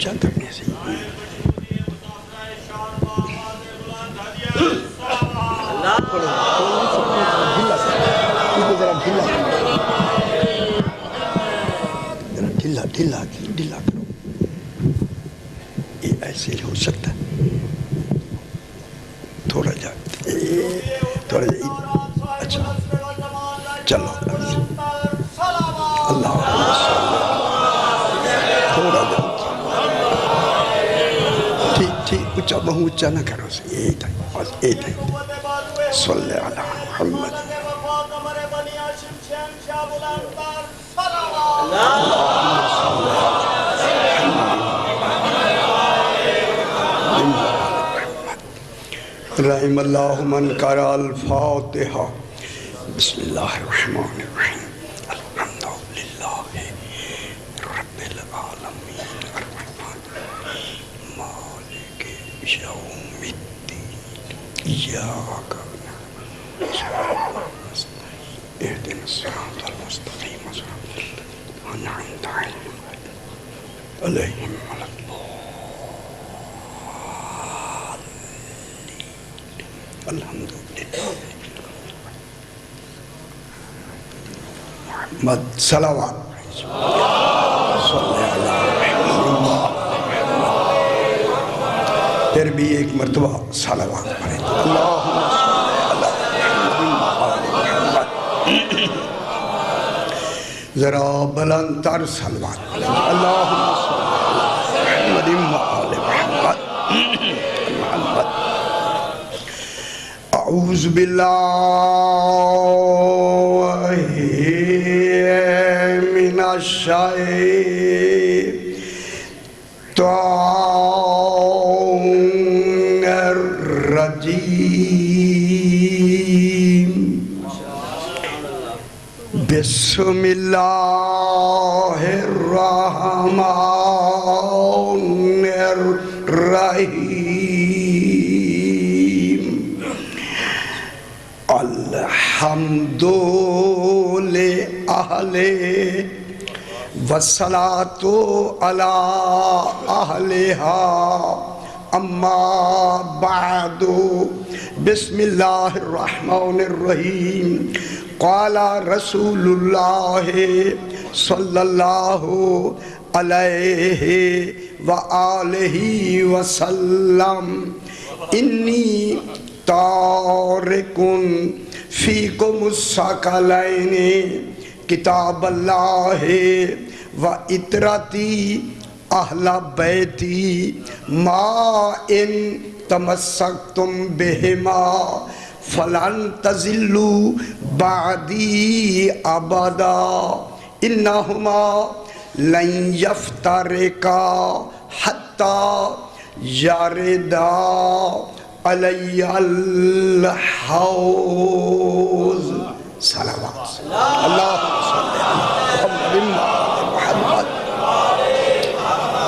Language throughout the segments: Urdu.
اونچا کرنے سے ڈھیلا کرو. یہ ایسے ہو سکتا ہے. تھوڑا جا اچھا چلو اللہ تھوڑا جا ٹھیک اونچا بہت اونچا نہ کرو. یہ تھا بس یہ تھا. صلی علی محمد. رحم اللہ من قرأ الفاتحہ. بسم اللہ الرحمن الرحیم. الحمد للہ رب العالمین الرحمن الرحیم مالک یوم الدین ایاک نعبد و نستعین اہدنا الصراط المستقیم صراط الذین انعمت علیہم غیر الحمدللہ. محمد صلوات. صلی اللہ علیہ وسلم. پھر بھی ایک مرتبہ صلوات پڑھیں. اللہم صلی اللہ. ذرا بلند تر صلوات. اللہم صلی اللہ محمد. اعوذ باللہ من الشیطان الرجیم. بسم اللہ الرحمن الرحیم. الحمد لأہل والصلاة علی اہلہا اما بعد. بسم اللہ الرحمن الرحیم. قال رسول اللہ صلی اللہ علیہ وآلہ وسلم انی تارکن فیکم الثقلین کتاب اللہ و اطرتی اہل بیتی ما ان تمسکتم بہما فلن تزلوا بعدی ابدا انہما لن یفترقا حتی یردا علی الحوض. صلوات. اللہم صلی اللہ محمد.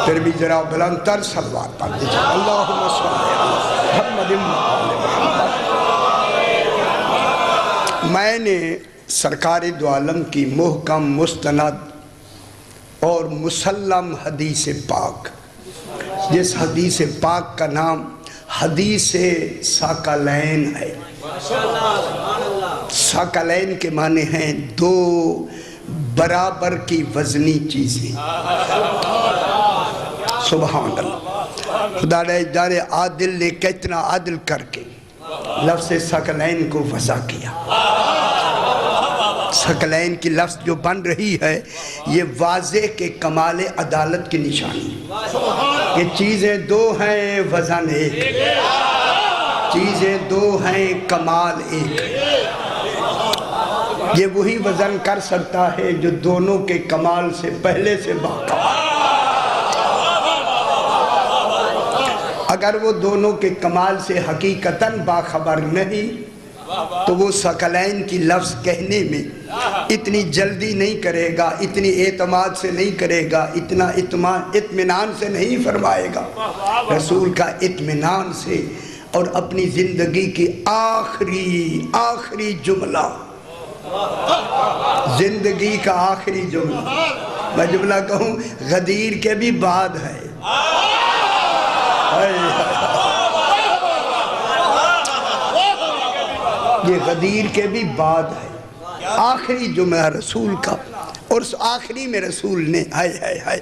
پھر بھی ذرا بلند تر صلوات پڑھ دیجئے. اللہم صلی اللہ محمد. میں نے سرکار دو عالم کی محکم مستند اور مسلم حدیث پاک، جس حدیث پاک کا نام حدیث ثقلین ہے. ثقلین کے معنی ہیں دو برابر کی وزنی چیزیں. سبحان اللہ. خدا دار عادل نے کتنا عادل کر کے لفظ ثقلین کو وضع کیا. ثقلین کی لفظ جو بن رہی ہے یہ واضح کہ کمال عدالت کی نشانی. یہ چیزیں دو ہیں وزن ایک، چیزیں دو ہیں کمال ایک. یہ وہی وزن کر سکتا ہے جو دونوں کے کمال سے پہلے سے باخبر. اگر وہ دونوں کے کمال سے حقیقتاً باخبر نہیں تو وہ ثقلین کی لفظ کہنے میں اتنی جلدی نہیں کرے گا، اتنی اعتماد سے نہیں کرے گا، اتنا اطمینان سے نہیں فرمائے گا. رسول کا اطمینان سے اور اپنی زندگی کی آخری جملہ، زندگی کا آخری جملہ، میں جملہ کہوں غدیر کے بھی بعد ہے، یہ غدیر کے بھی بعد ہے، آخری جمعہ رسول کا، اور اس آخری میں رسول نے ہائے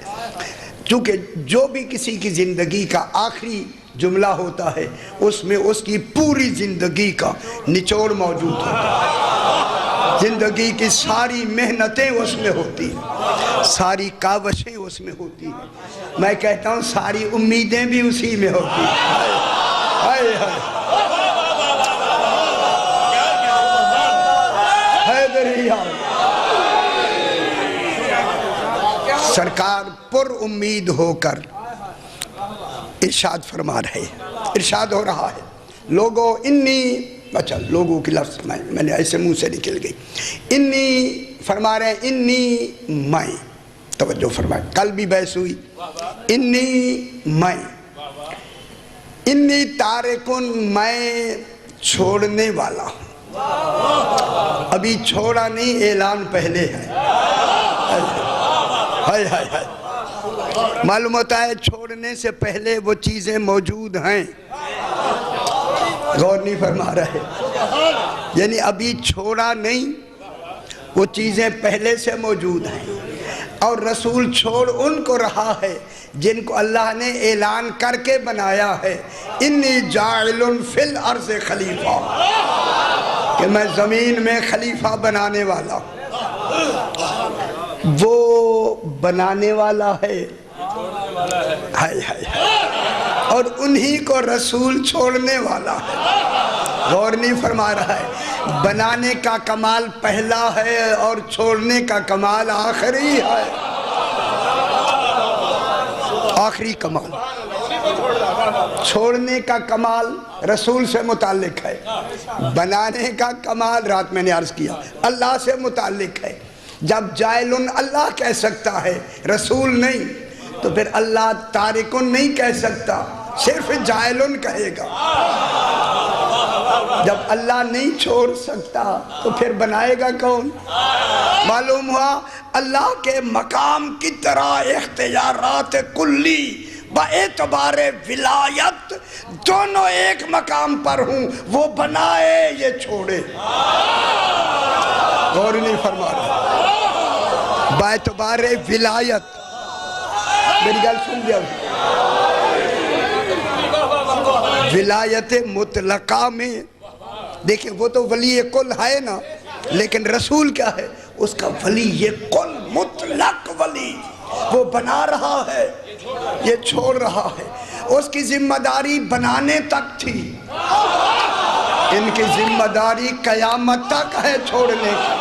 چونکہ جو بھی کسی کی زندگی کا آخری جملہ ہوتا ہے اس میں اس کی پوری زندگی کا نچوڑ موجود ہوتا ہے، زندگی کی ساری محنتیں اس میں ہوتی ہیں، ساری کاوشیں اس میں ہوتی ہیں، میں کہتا ہوں ساری امیدیں بھی اسی میں ہوتی ہیں۔ سرکار پر امید ہو کر ارشاد فرما رہے ہیں، ارشاد ہو رہا ہے لوگوں انی، اچھا لوگوں کی لفظ میں نے ایسے منہ سے نکل گئی، انی فرما رہے ہیں انی میں، توجہ فرمائیں، کل بھی بحث ہوئی، انی میں، انی تارکن میں چھوڑنے والا ہوں، ابھی چھوڑا نہیں، اعلان پہلے ہے، معلوم ہوتا ہے چھوڑنے سے پہلے وہ چیزیں موجود ہیں، غور نہیں فرما رہے، یعنی ابھی چھوڑا نہیں، وہ چیزیں پہلے سے موجود ہیں، اور رسول چھوڑ ان کو رہا ہے جن کو اللہ نے اعلان کر کے بنایا ہے، انی جاعل فی الارض خلیفہ، کہ میں زمین میں خلیفہ بنانے والا ہوں، وہ بنانے والا ہے اور انہی کو رسول چھوڑنے والا ہے، غور نہیں فرما رہا ہے، بنانے کا کمال پہلا ہے اور چھوڑنے کا کمال آخری ہے، آخری کمال، چھوڑنے کا کمال رسول سے متعلق ہے، بنانے کا کمال رات میں نے عرض کیا اللہ سے متعلق ہے، جب جائلن اللہ کہہ سکتا ہے رسول نہیں، تو پھر اللہ تارکن نہیں کہہ سکتا، صرف جائلن کہے گا، جب اللہ نہیں چھوڑ سکتا تو پھر بنائے گا کون؟ معلوم ہوا اللہ کے مقام کی طرح اختیارات کلی با اعتبار ولایت دونوں ایک مقام پر ہوں، وہ بنائے یہ چھوڑے، غور نہیں فرما رہا، با اعتبار ولایت، میری گل سن دیا، ولایت مطلقہ میں دیکھیں وہ تو ولی کل ہے نا، لیکن رسول کیا ہے؟ اس کا ولی کل مطلق ولی، وہ بنا رہا ہے، یہ چھوڑ رہا ہے، اس کی ذمہ داری بنانے تک تھی، ان کی ذمہ داری قیامت تک ہے چھوڑنے کی،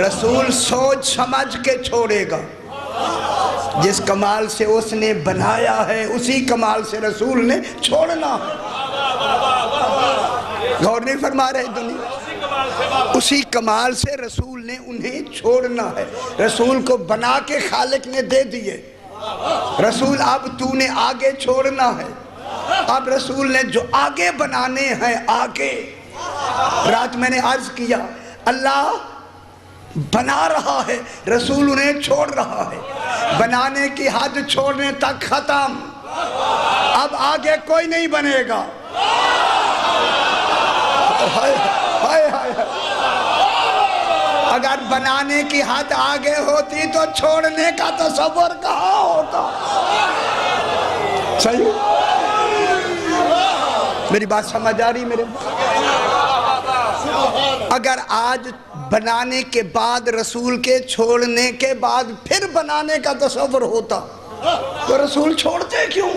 رسول سوچ سمجھ کے چھوڑے گا، جس کمال سے اس نے بنایا ہے اسی کمال سے رسول نے چھوڑنا ہے، غور نہیں فرما رہے دنیا، اسی کمال سے رسول نے انہیں چھوڑنا ہے، رسول کو بنا کے خالق نے دے دیے، رسول اب تو نے آگے چھوڑنا ہے، اب رسول نے جو آگے بنانے ہیں آگے، رات میں نے عرض کیا اللہ بنا رہا ہے، رسول انہیں چھوڑ رہا ہے، بنانے کی حد چھوڑنے تک ختم، اب آگے کوئی نہیں بنے گا، اگر بنانے کی حد آگے ہوتی تو چھوڑنے کا تصور کہاں ہوتا؟ صحیح؟ میری بات سمجھ آ رہی میرے؟ اگر آج بنانے کے بعد رسول کے چھوڑنے کے بعد پھر بنانے کا تصور ہوتا تو رسول چھوڑتے کیوں؟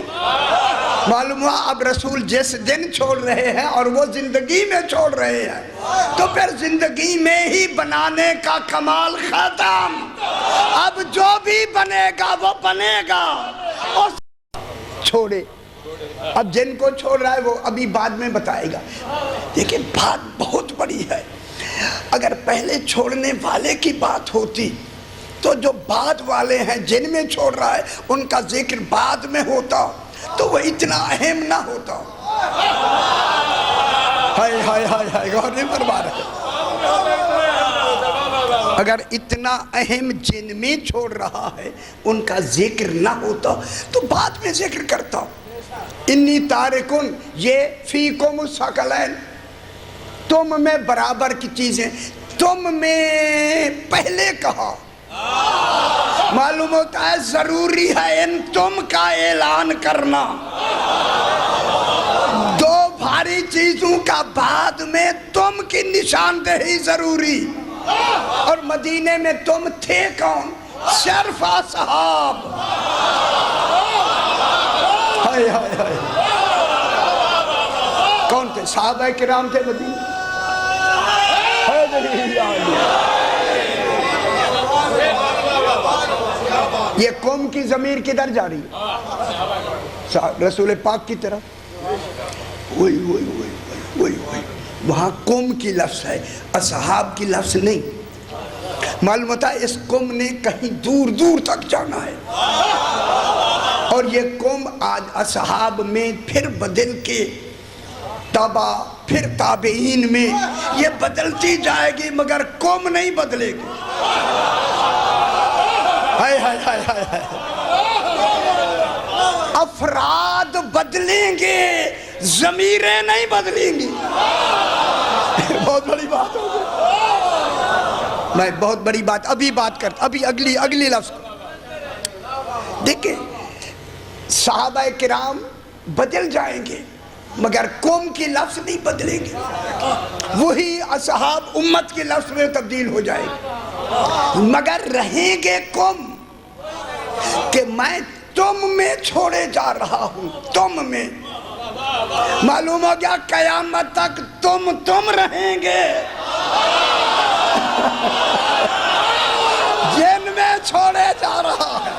معلوم ہوا اب رسول جس دن چھوڑ رہے ہیں اور وہ زندگی میں چھوڑ رہے ہیں تو پھر زندگی میں ہی بنانے کا کمال ختم، اب جو بھی بنے گا وہ بنے گا، اور چھوڑے، اب جن کو چھوڑ رہا ہے وہ ابھی بعد میں بتائے گا، دیکھیں بات بہت بڑی ہے، اگر پہلے چھوڑنے والے کی بات ہوتی تو جو بعد والے ہیں جن میں چھوڑ رہا ہے ان کا ذکر بعد میں ہوتا تو وہ اتنا اہم نہ ہوتا، غور نہیں فرما رہے، اگر اتنا اہم جن میں چھوڑ رہا ہے ان کا ذکر نہ ہوتا تو بعد میں ذکر کرتا. انی تارکن، یہ فیکم الثقلین، تم میں برابر کی چیزیں، تم میں پہلے کہا. معلوم ہوتا ہے ضروری ہے ان تم کا اعلان کرنا. دو بھاری چیزوں کا بعد میں تم کی نشاندہی ضروری. اور مدینے میں تم تھے کون؟ صرف اصحاب. ہائے ہائے ہائے، کون تھے؟ صحابہ کرام تھے مدینے. یہ قوم کی ضمیر کدھر جا رہی ہے؟ رسول پاک کی طرف. وہاں قوم کی لفظ ہے، اصحاب کی لفظ نہیں. معلوم ہوتا ہے اس قوم نے کہیں دور دور تک جانا ہے. اور یہ قوم آج اصحاب میں پھر بدل کے تبا، پھر تابعین میں یہ بدلتی جائے گی، مگر قوم نہیں بدلے گی. ہائے ہائے ہائے ہائے ہائے، افراد بدلیں گے، ضمیریں نہیں بدلیں گی. بہت بڑی بات ہو گئی. میں بہت بڑی بات ابھی بات کرتا، ابھی اگلی لفظ. دیکھیں صحابہ کرام بدل جائیں گے مگر قوم کی لفظ نہیں بدلیں گے. وہی اصحاب امت کی لفظ میں تبدیل ہو جائے گی، مگر رہیں گے قوم کہ میں تم میں چھوڑے جا رہا ہوں. تم میں معلوم ہو گیا قیامت تک تم رہیں گے. جن میں چھوڑے جا رہا ہے.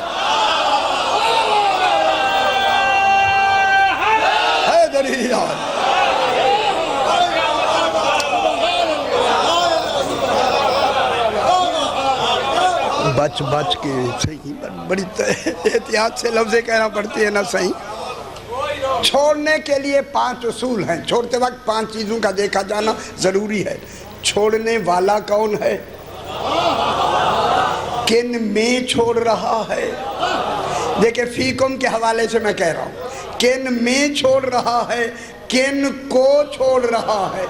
بچ کے صحیح، بڑی احتیاط سے لفظیں کہنا پڑتی ہے نا. صحیح. چھوڑنے کے لیے 5 اصول ہیں. چھوڑتے وقت 5 چیزوں کا دیکھا جانا ضروری ہے. چھوڑنے والا کون ہے، کن میں چھوڑ رہا ہے. دیکھیں فیکم کے حوالے سے میں کہہ رہا ہوں، کن میں چھوڑ رہا ہے، کن کو چھوڑ رہا ہے،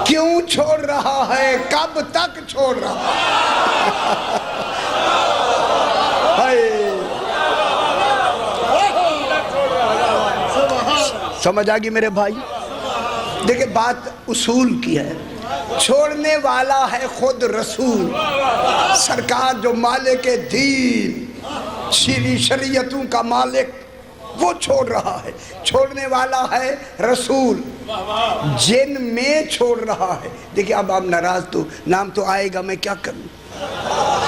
کیوں چھوڑ رہا ہے، کب تک چھوڑ رہا ہے. سمجھ آگی میرے بھائی؟ دیکھیں بات اصول کی ہے. چھوڑنے والا ہے خود رسول سرکار، جو مالک دین، شریعتوں کا مالک، وہ چھوڑ رہا ہے. چھوڑنے والا ہے رسول، جن میں چھوڑ رہا ہے. دیکھیں اب آپ ناراض، تو نام تو آئے گا، میں کیا کروں،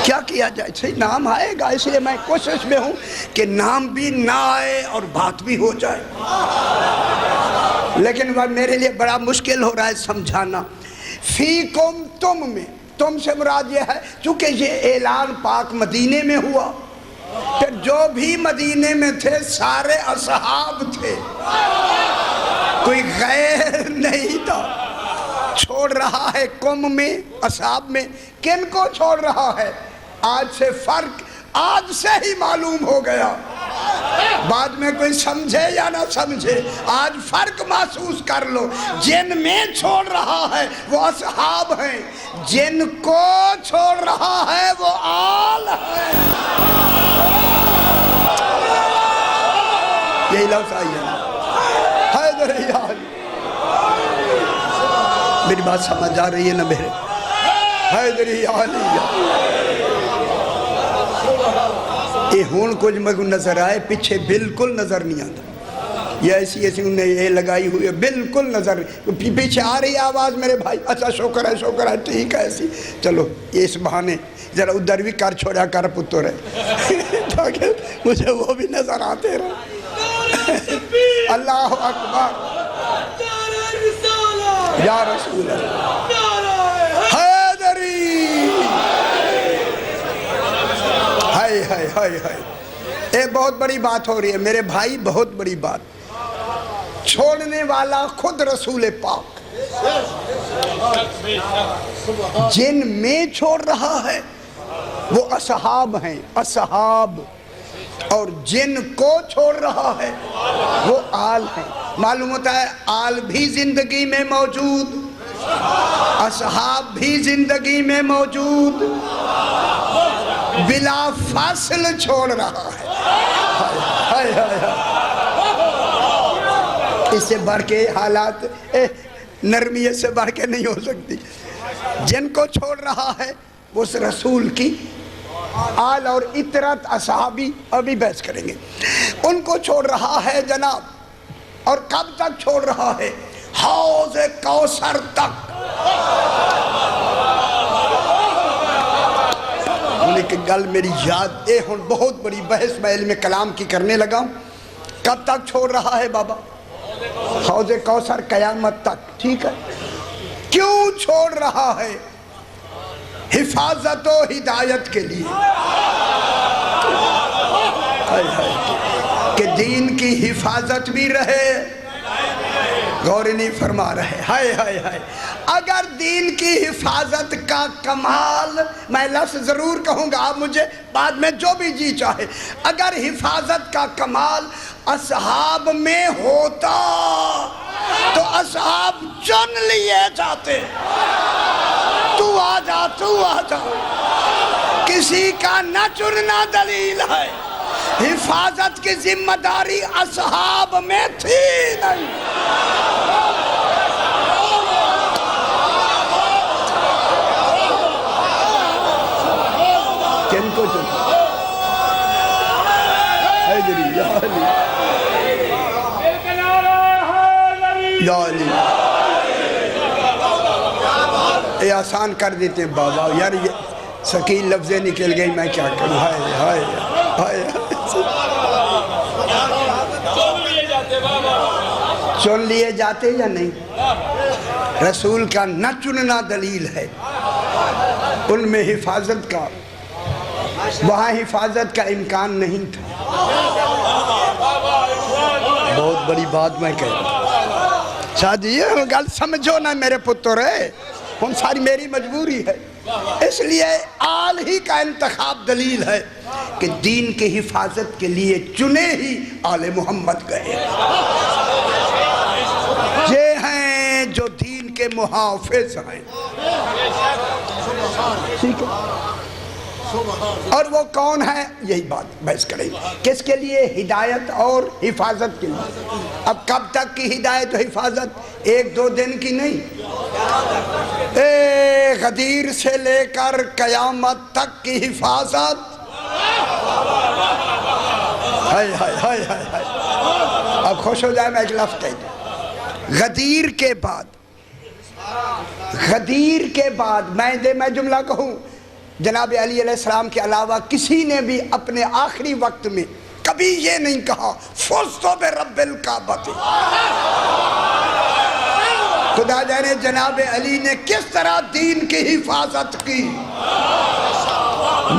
کیا کیا جائے. صحیح نام آئے گا، اس لیے میں کوشش میں ہوں کہ نام بھی نہ آئے اور بات بھی ہو جائے. لیکن میرے لیے بڑا مشکل ہو رہا ہے سمجھانا. فیکم تم میں، تم سے مراد یہ ہے چونکہ یہ اعلان پاک مدینے میں ہوا، پھر جو بھی مدینے میں تھے سارے اصحاب تھے، کوئی غیر نہیں تھا. چھوڑ رہا ہے قوم میں، اصحاب میں. کن کو چھوڑ رہا ہے؟ آج سے فرق آج سے ہی معلوم ہو گیا. بعد میں کوئی سمجھے یا نہ سمجھے، آج فرق محسوس کر لو. جن میں چھوڑ رہا ہے وہ اصحاب ہیں، جن کو چھوڑ رہا ہے وہ آل ہے. یہی لفظ آئی ہے. حیدر یار، میری بات سمجھ آ رہی ہے نا میرے؟ حیدری عالیہ یہ ہون کچھ مگو نظر آئے، پیچھے بالکل نظر نہیں آتا. یہ ایسی انہوں نے یہ لگائی ہوئی ہے، بالکل نظر نہیں. پیچھے آ رہی آواز میرے بھائی، اچھا شکر ہے ٹھیک ہے. ایسی چلو یہ اس بہانے ذرا ادھر بھی کر چھوڑا کر پتر ہے تاکہ مجھے وہ بھی نظر آتے رہے. اللہ اکبر یا رسول اللہ. حیدری، ہائے ہائے ہائے ہائے، ایک بہت بڑی بات ہو رہی ہے میرے بھائی، بہت بڑی بات. چھوڑنے والا خود رسول پاک، جن میں چھوڑ رہا ہے وہ اصحاب ہیں، اصحاب، اور جن کو چھوڑ رہا ہے وہ آل ہیں۔ معلوم ہوتا ہے آل بھی زندگی میں موجود، اصحاب بھی زندگی میں موجود، بلا فاصل چھوڑ رہا ہے۔ ہائے ہائے ہائے، اس سے بڑھ کے حالات نرمیت سے بڑھ کے نہیں ہو سکتی۔ جن کو چھوڑ رہا ہے وہ اس رسول کی آل اور اطرت اصحابی، ابھی بحث کریں گے، ان کو چھوڑ رہا ہے جناب۔ اور کب تک چھوڑ رہا ہے؟ حوض کوثر تک۔ انہیں کہ گل میری یاد اے ہن بہت بڑی بحث میں علم کلام کی کرنے لگا ہوں۔ کب تک چھوڑ رہا ہے بابا؟ حوض کوثر، قیامت تک، ٹھیک ہے۔ کیوں چھوڑ رہا ہے؟ حفاظت و ہدایت کے لیے، کہ دین کی حفاظت بھی رہے۔ غور نہیں فرما رہے، ہائے ہائے ہائے۔ اگر دین کی حفاظت کا کمال، میں لفظ ضرور کہوں گا، آپ مجھے بعد میں جو بھی جی چاہے، اگر حفاظت کا کمال اصحاب میں ہوتا تو اصحاب چن لیے جاتے۔ تو آ جا، تو آ جا، کسی کا نہ چننا دلیل ہے۔ حفاظت کی ذمہ داری اصحاب میں تھی نہیں۔ کن کو چنا؟ حیدری، یا علی، یا علی۔ یہ آسان کر دیتے ہیں بابا، یار یہ ثقیل لفظیں نکل گئی، میں کیا کروں؟ ہائے ہائے ہائے۔ چن لیے جاتے یا نہیں؟ رسول کا نہ چننا دلیل ہے۔ ان میں حفاظت کا، وہاں حفاظت کا امکان نہیں تھا۔ بہت بڑی بات میں کہہ رہا ہوں۔ شاید یہ گل سمجھو نا میرے پتر ہے، ہم ساری میری مجبوری ہے۔ اس لیے آل ہی کا انتخاب دلیل ہے کہ دین کی حفاظت کے لیے چنے ہی آل محمد گئے۔ یہ ہیں جو دین کے محافظ ہیں، ٹھیک ہے۔ اور وہ کون ہے؟ یہی بات بحث کریں گے، کس کے لیے؟ ہدایت اور حفاظت کے لیے۔ اب کب تک کی ہدایت و حفاظت؟ ایک دو دن کی نہیں، غدیر سے لے کر قیامت تک کی حفاظت۔ ہائے ہائے ہائے ہائے۔ اب خوش ہو جائے، میں ایک لفظ کہہ دوں، غدیر کے بعد، غدیر کے بعد میں جملہ کہوں، جناب علی علیہ السلام کے علاوہ کسی نے بھی اپنے آخری وقت میں کبھی یہ نہیں کہا فزت برب الکعبہ۔ خدا جانے جناب علی نے کس طرح دین کی حفاظت کی۔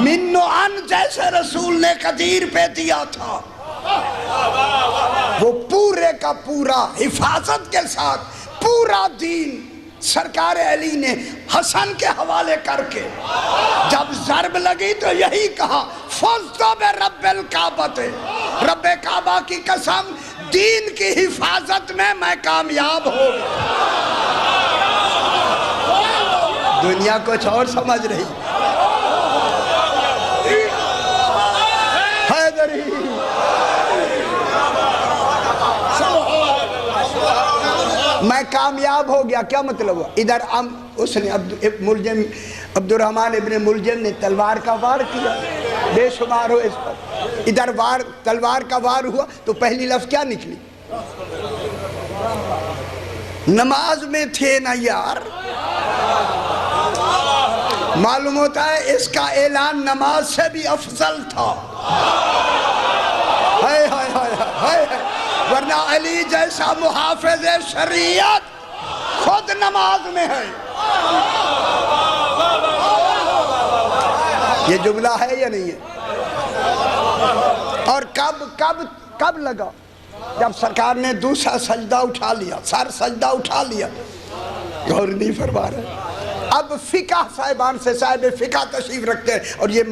من و عن جیسے رسول نے قدیر پہ دیا تھا، وہ پورے کا پورا حفاظت کے ساتھ پورا دین سرکار علی نے حسن کے حوالے کر کے جب ضرب لگی تو یہی کہا فزت برب الکعبہ، رب کعبہ کی قسم دین کی حفاظت میں کامیاب ہو گیا۔ دنیا کچھ اور سمجھ رہی، حیدری میں کامیاب ہو گیا، کیا مطلب ہوا؟ ادھر اس نے ملجم عبد الرحمن ابن ملجم نے تلوار کا وار کیا، بے شمار ہو اس پر، ادھر تلوار کا وار ہوا تو پہلی لفظ کیا نکلی؟ نماز میں تھے نا یار۔ معلوم ہوتا ہے اس کا اعلان نماز سے بھی افضل تھا۔ ہائے ہائے ہائے ہائے، ورنہ علی جیسا محافظ شریعت خود نماز میں ہے۔ یہ جملہ ہے یا نہیں ہے؟ اور کب لگا؟ جب سرکار نے دوسرا سجدہ اٹھا لیا، سر سجدہ اٹھا لیا، غور نہیں فرما رہے. اب فقہ صاحبان سے صاحب فقہ تشریف رکھتے ہیں اور یہ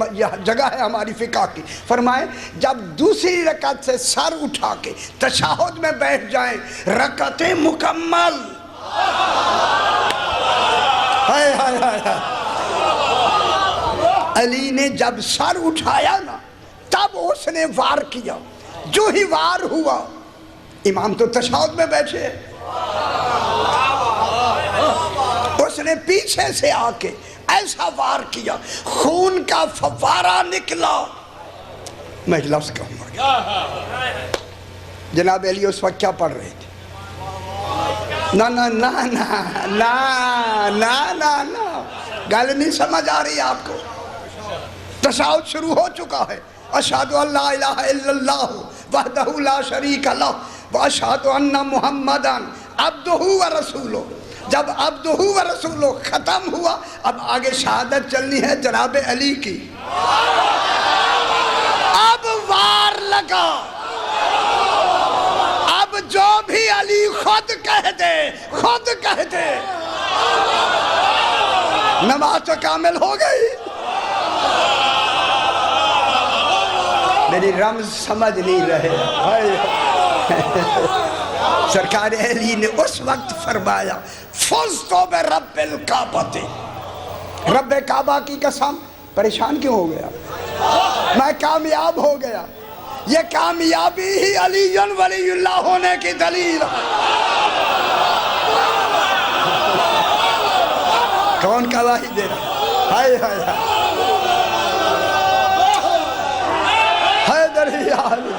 جگہ ہے ہماری فقہ کی. فرمائیں جب دوسری رکعت سے سر اٹھا کے تشہد میں بیٹھ جائیں رکعت مکمل. ہائے ہائے ہائے. علی نے جب سر اٹھایا نا تب اس نے وار کیا. جو ہی وار ہوا امام تو تشہد میں بیٹھے, اس نے پیچھے سے آ کے ایسا وار کیا خون کا فوارہ نکلا. میں ایک لفظ کہوں گا, جناب علی اس وقت کیا پڑھ رہے تھے؟ نا نا نا نا نا نا نا نا, گل نہیں سمجھ آ رہی آپ کو. تشہد شروع ہو چکا ہے. اشہدو ان لا الہ الا اللہ وحدہ لا شریک لہ واشہدو ان محمدًا عبدہ و رسولہ. جب عبدہ و رسولہ ختم ہوا اب آگے شہادت چلنی ہے جناب علی کی. اب وار لگا. اب جو بھی علی خود کہہ دے نماز تو کامل ہو گئی. میری رمز سمجھ نہیں رہے. سرکار علی نے اس وقت فرمایا فزتو برب الکعبۃ, رب کعبہ کی قسم. پریشان کیوں ہو گیا؟ میں کامیاب ہو گیا. یہ کامیابی ہی علی ولی اللہ ہونے کی دلیل. کون گواہی دے رہا؟ ہائے ہائے ہائے. حیدر یا علی,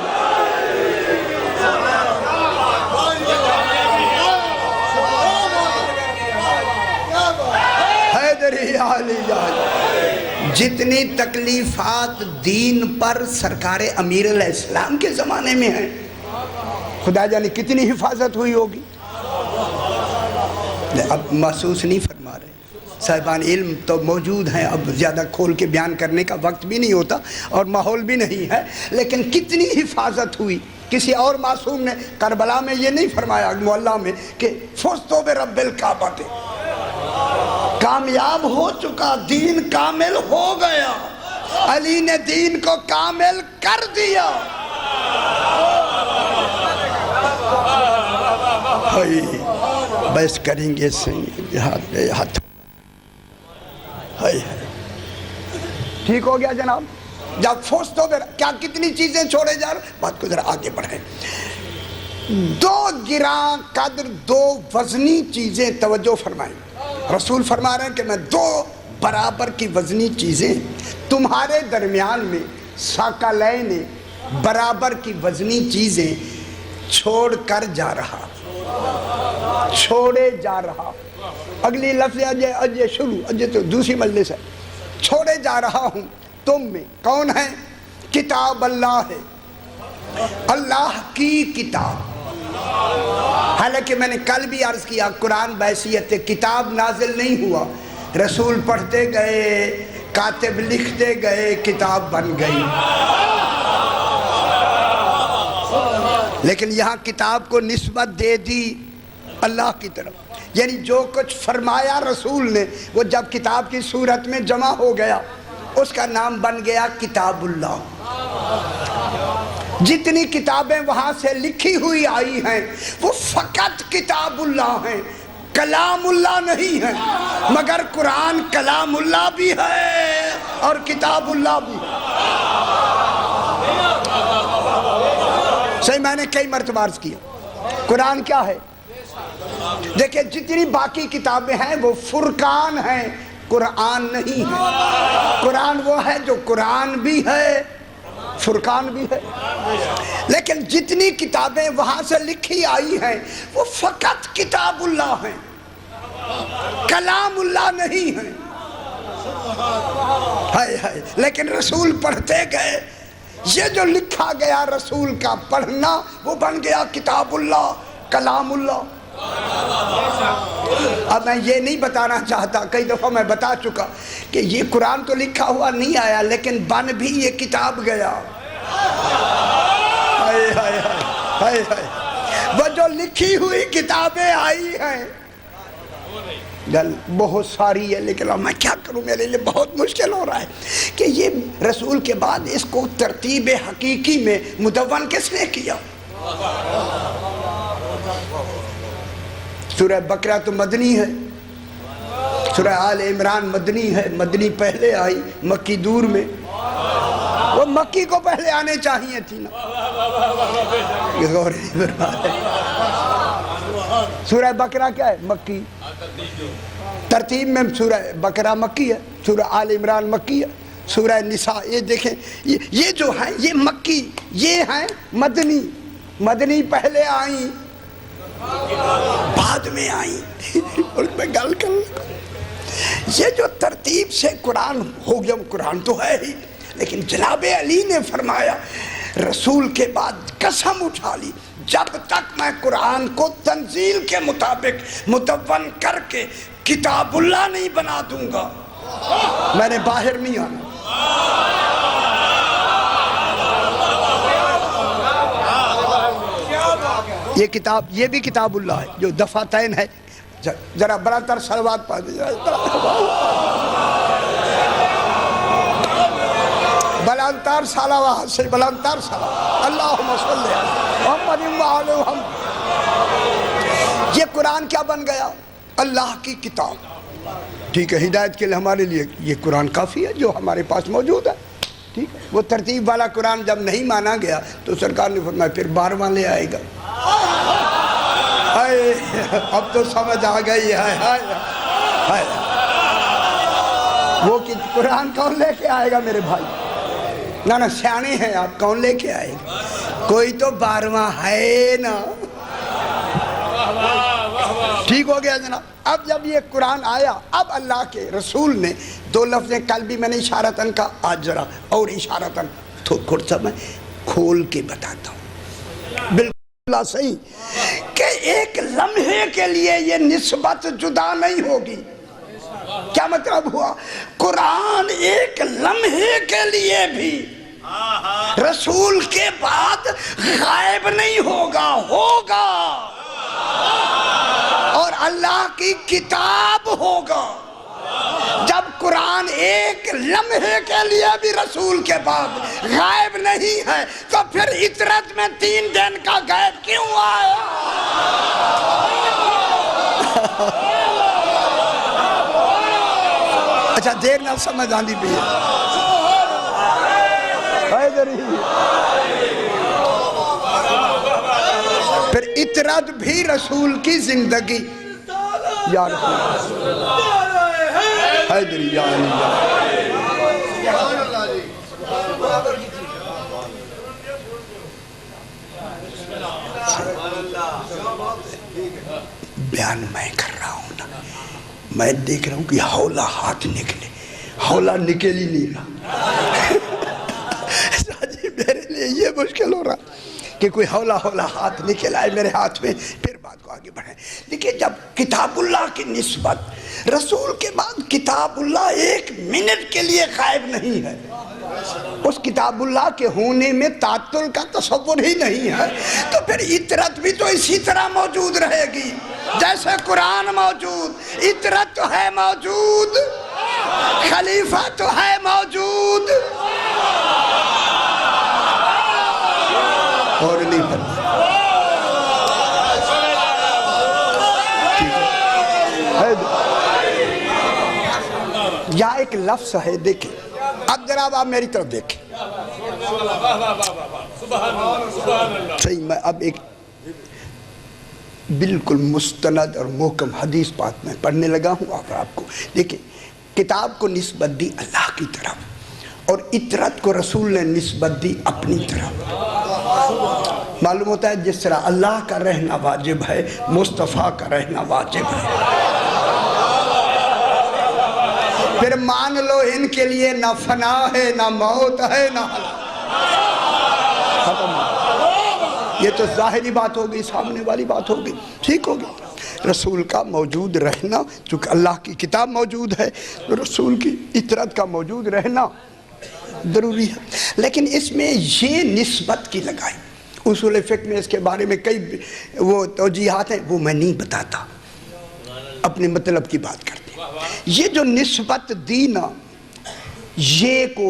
حیدر یا علی. جتنی تکلیفات دین پر سرکار امیر علیہ السلام کے زمانے میں ہیں, خدا جانے کتنی حفاظت ہوئی ہوگی. اب محسوس نہیں فرما رہے. صاحبان علم تو موجود ہیں, اب زیادہ کھول کے بیان کرنے کا وقت بھی نہیں ہوتا اور ماحول بھی نہیں ہے, لیکن کتنی حفاظت ہوئی. کسی اور معصوم نے کربلا میں یہ نہیں فرمایا معلیٰ میں کہ فزتو برب الکعبۃ, کامیاب ہو چکا, دین کامل ہو گیا. علی نے دین کو کامل کر دیا. بس کریں گے ہاتھ. ٹھیک ہو گیا جناب. جب فزتو کیا کتنی چیزیں چھوڑے جا رہے, بات کو ذرا آگے بڑھائیں. دو گراں قدر, دو وزنی چیزیں توجہ فرمائیں. رسول فرما رہے ہیں کہ میں دو برابر کی وزنی چیزیں تمہارے درمیان میں ثقلین برابر کی وزنی چیزیں چھوڑ کر جا رہا, چھوڑے جا رہا. اگلی لفظ اجے شروع, اجے تو دوسری مجلس ہے. چھوڑے جا رہا ہوں تم میں. کون ہے؟ کتاب اللہ ہے, اللہ کی کتاب. حالانکہ میں نے کل بھی عرض کیا قرآن بحیثیت کتاب نازل نہیں ہوا, رسول پڑھتے گئے, کاتب لکھتے گئے, کتاب بن گئی. لیکن یہاں کتاب کو نسبت دے دی اللہ کی طرف, یعنی جو کچھ فرمایا رسول نے وہ جب کتاب کی صورت میں جمع ہو گیا اس کا نام بن گیا کتاب اللہ. جتنی کتابیں وہاں سے لکھی ہوئی آئی ہیں وہ فقط کتاب اللہ ہیں, کلام اللہ نہیں ہے. مگر قرآن کلام اللہ بھی ہے اور کتاب اللہ بھی ہے. صحیح, میں نے کئی مرتبہ عرض کیا قرآن کیا ہے. دیکھیں جتنی باقی کتابیں ہیں وہ فرقان ہیں, قرآن نہیں ہے. قرآن وہ ہے جو قرآن بھی ہے, فرقان بھی ہے. لیکن جتنی کتابیں وہاں سے لکھی آئی ہیں وہ فقط کتاب اللہ ہیں, کلام اللہ نہیں ہیں. ہائے ہائے. لیکن رسول پڑھتے گئے, یہ جو لکھا گیا رسول کا پڑھنا وہ بن گیا کتاب اللہ, کلام اللہ. اب میں یہ نہیں بتانا چاہتا, کئی دفعہ میں بتا چکا کہ یہ قرآن تو لکھا ہوا نہیں آیا لیکن بن بھی یہ کتاب گیا. ہائے ہائے ہائے ہائے. وہ جو لکھی ہوئی کتابیں آئی ہیں گل بہت ساری ہے، لیکن اب میں کیا کروں، میرے لیے بہت مشکل ہو رہا ہے کہ یہ رسول کے بعد اس کو ترتیب حقیقی میں مدون کس نے کیا؟ سورہ بقرہ تو مدنی ہے، سورہ آل عمران مدنی ہے، مدنی پہلے آئی، مکی دور میں، وہ مکی کو پہلے آنے چاہیے تھی نا۔ یہ غور نہیں برباد ہے۔ سورہ بقرہ کیا ہے؟ مکی، ترتیب میں سورہ بقرہ مکی ہے، سورہ آل عمران مکی ہے، سورہ نساء، یہ دیکھیں یہ جو ہیں یہ مکی، یہ ہیں مدنی، مدنی پہلے آئیں بعد میں آئیں۔ اور میں گل کر لگا، یہ جو ترتیب سے قرآن ہو گیا، قرآن تو ہے ہی، لیکن جناب علی نے فرمایا رسول کے بعد قسم اٹھا لی جب تک میں قرآن کو تنزیل کے مطابق مدون کر کے کتاب اللہ نہیں بنا دوں گا، میں نے باہر نہیں آنا۔ یہ کتاب، یہ بھی کتاب اللہ ہے جو دفعتین ہے، ذرا براتر صلوات پڑھ دیجیے، بلندتر صلوات سے بلندتر صلوات، اللہم صلی محمد وعلی محمد۔ یہ قرآن کیا بن گیا؟ اللہ کی کتاب، ٹھیک ہے، ہدایت کے لیے ہمارے لیے یہ قرآن کافی ہے جو ہمارے پاس موجود ہے، ٹھیک ہے۔ وہ ترتیب والا قرآن جب نہیں مانا گیا تو سرکار نے فرمایا پھر 12واں لے آئے گا۔ اب تو سمجھ آ گئی ہے، وہ قرآن کون لے کے آئے گا میرے بھائی؟ نہ سیانے ہیں آپ، کون لے کے آئے گا؟ کوئی تو 12واں ہے نا، ٹھیک ہو گیا جناب۔ اب جب یہ قرآن آیا، اب اللہ کے رسول نے دو لفظیں کل بھی میں نے اشارتاً کہا، آج ذرا اور اشارتاً تھوڑا سا میں کھول کے بتاتا ہوں، بالکل صحیح کہ ایک لمحے کے لیے یہ نسبت جدا نہیں ہوگی۔ کیا مطلب ہوا؟ قرآن ایک لمحے کے لیے بھی رسول کے بعد غائب نہیں ہوگا، ہوگا، اور اللہ کی کتاب ہوگا۔ جب قرآن ایک لمحے کے لیے بھی رسول کے بعد غائب نہیں ہے تو پھر اطرت میں 3 دن کا غائب کیوں آیا؟ اچھا دیر نہ سمجھ آندی بھی پھر اطرت بھی رسول کی زندگی، یا رسول حیدری یا بیان میں کر رہا ہوں نا، میں دیکھ رہا ہوں کہ ہولا ہاتھ نکلے، ہولا نکل ہی نہیں رہا۔ میرے لیے یہ مشکل ہو رہا کہ کوئی ہولا ہاتھ نکل آئے میرے ہاتھ میں، پھر بات کو آگے بڑھیں۔ دیکھیں جب کتاب اللہ کی نسبت رسول کے بعد کتاب اللہ 1 منٹ کے لیے غائب نہیں ہے، اس کتاب اللہ کے ہونے میں تعطل کا تصور ہی نہیں ہے، تو پھر اطرت بھی تو اسی طرح موجود رہے گی جیسے قرآن موجود، اطرت تو ہے موجود، خلیفہ تو ہے موجود، اور نہیں پڑھا۔ یہاں ایک لفظ ہے، دیکھیں اب جناب آپ میری طرف دیکھیں، صحیح میں اب ایک بالکل مستند اور محکم حدیث بات میں پڑھنے لگا ہوں، آپ کو دیکھیں کتاب کو نسبت دی اللہ کی طرف اور اطرت کو رسول نے نسبت دی اپنی طرف۔ معلوم ہوتا ہے جس طرح اللہ کا رہنا واجب ہے، مصطفیٰ کا رہنا واجب ہے۔ پھر مان لو ان کے لیے نہ فنا ہے، نہ موت ہے، نہ ختم۔ یہ تو ظاہری بات ہوگی، سامنے والی بات ہوگی، ٹھیک ہوگی۔ رسول کا موجود رہنا، چونکہ اللہ کی کتاب موجود ہے تو رسول کی اطرت کا موجود رہنا ضروری ہے، لیکن اس میں یہ نسبت کی لگائی، اصول فقہ میں اس کے بارے میں کئی وہ توجیحات ہیں، وہ میں نہیں بتاتا، اپنے مطلب کی بات کرتے ہیں. یہ جو نسبت دی نا یہ کو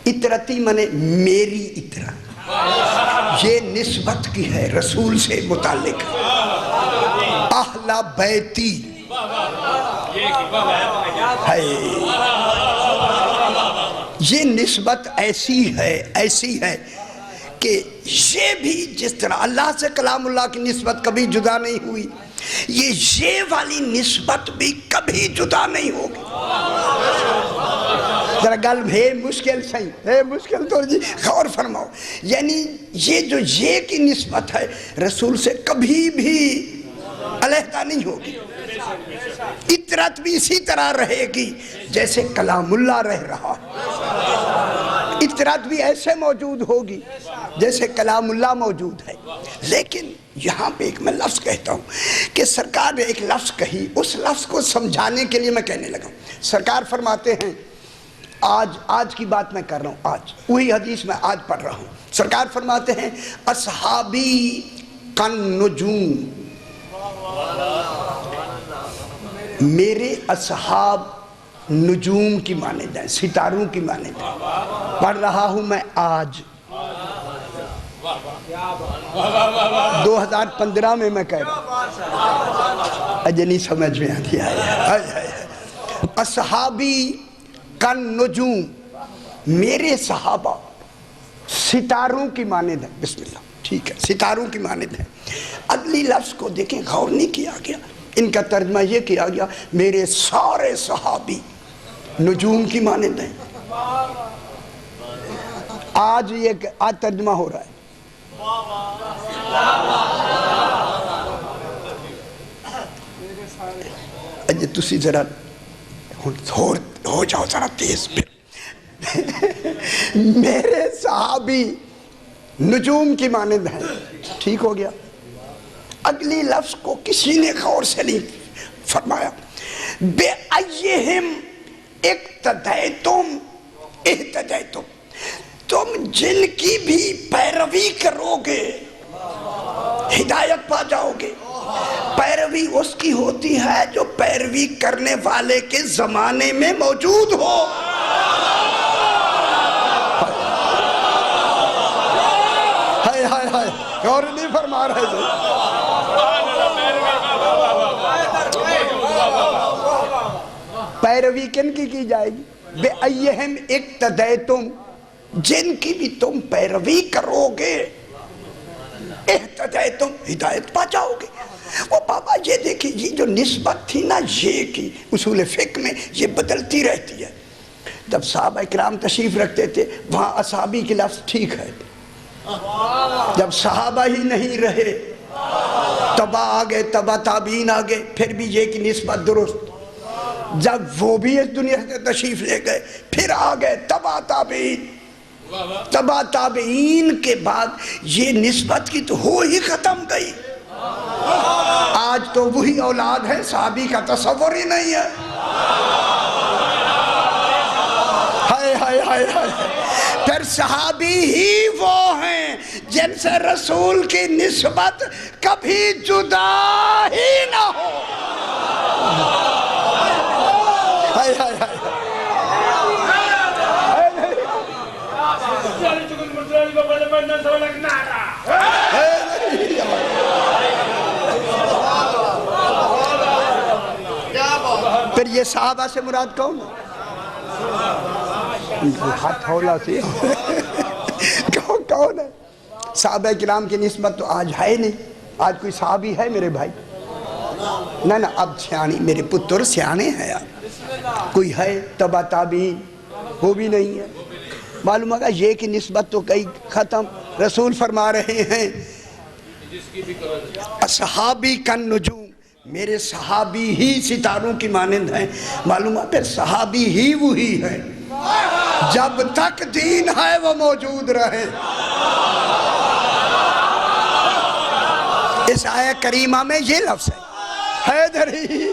اطرتی مانے میری اطرت، یہ نسبت کی ہے رسول سے متعلق. اہل بیتی ہے، یہ نسبت ایسی ہے کہ یہ بھی جس طرح اللہ سے کلام اللہ کی نسبت کبھی جدا نہیں ہوئی، یہ والی نسبت بھی کبھی جدا نہیں ہوگی. ذرا گل ہے مشکل صحیح ہے، مشکل تو جی غور فرماؤ. یعنی یہ جو یہ کی نسبت ہے رسول سے کبھی بھی علیحدہ نہیں ہوگی. اطرت بھی اسی طرح رہے گی جیسے کلام اللہ رہ رہا. اطرت بھی ایسے موجود ہوگی جیسے کلام اللہ موجود ہے. لیکن یہاں پہ ایک میں لفظ کہتا ہوں کہ سرکار نے ایک لفظ کہی، اس لفظ کو سمجھانے کے لیے میں کہنے لگا ہوں. سرکار فرماتے ہیں، آج کی بات میں کر رہا ہوں، آج وہی حدیث میں آج پڑھ رہا ہوں. سرکار فرماتے ہیں اصحابی کن نجوم، میرے اصحاب نجوم کی مانند ہیں، ستاروں کی مانند ہیں. پڑھ رہا ہوں میں آج 2015 میں میں کہہ رہا ہوں. اجے نہیں سمجھ میں آتی ہے. اصحابی کن نجوم، میرے صحابہ ستاروں کی مانند ہیں. بسم اللہ، ٹھیک ہے، ستاروں کی مانند ہیں. اگلی لفظ کو دیکھیں، غور نہیں کیا گیا. ان کا ترجمہ یہ کیا گیا میرے سارے صحابی نجوم کی مانند ہیں. آج ترجمہ ہو رہا ہے. اجے تسی ذرا ہو جاؤ ذرا تیز پہ. میرے صحابی نجوم کی مانند ہیں. ٹھیک ہو گیا. اگلی لفظ کو کسی نے غور سے نہیں فرمایا. بے ایہم اقتدیتم اہتدیتم، تم جن کی بھی پیروی کرو گے ہدایت پا جاؤ گے. پیروی اس کی ہوتی ہے جو پیروی کرنے والے کے زمانے میں موجود ہو. ہائے ہائے ہائے، غور نہیں فرما رہے تھے. پیروی کن کی جائے گی؟ بے ایہم اقتدیتم، جن کی بھی تم پیروی کرو گے اہتدیتم، ہدایت پا جاؤ گے. وہ بابا یہ دیکھیں، یہ جو نسبت تھی نا یہ کی اصول فقہ میں یہ بدلتی رہتی ہے. جب صحابہ اکرام تشریف رکھتے تھے وہاں اصحابی کی لفظ ٹھیک ہے. جب صحابہ ہی نہیں رہے تبا آگئے، تبا تابعین آگئے، پھر بھی یہ کی نسبت درست. جب وہ بھی اس دنیا سے تشریف لے گئے پھر آگئے تبا تابعین. تبا تابعین کے بعد یہ نسبت کی تو ہو ہی ختم گئی. آج تو وہی اولاد ہے، صحابی کا تصور ہی نہیں ہے. ہائے ہائے ہائے ہائے. پھر صحابی ہی وہ ہیں جن سے رسول کی نسبت کبھی جدا ہی نہ ہو. ہائے ہائے ہائے. پھر یہ صحابہ سے مراد کون ہے؟ ہاتھ ہولا سی کون ہے؟ صحابہ کرام کی نسبت تو آج ہے نہیں. آج کوئی صحابی ہے میرے بھائی؟ نہ اب سیانی میرے پتر سیانے ہیں. کوئی ہے تبا تابعین؟ وہ بھی نہیں ہے. معلوم ہوگا یہ کی نسبت تو کئی ختم. رسول فرما رہے ہیں اصحابی کن نجوم، میرے صحابی ہی ستاروں کی مانند ہیں. معلوم ہے پھر صحابی ہی وہی ہے جب تک دین ہے وہ موجود رہے. اس آیہ کریمہ میں یہ لفظ ہے حیدری.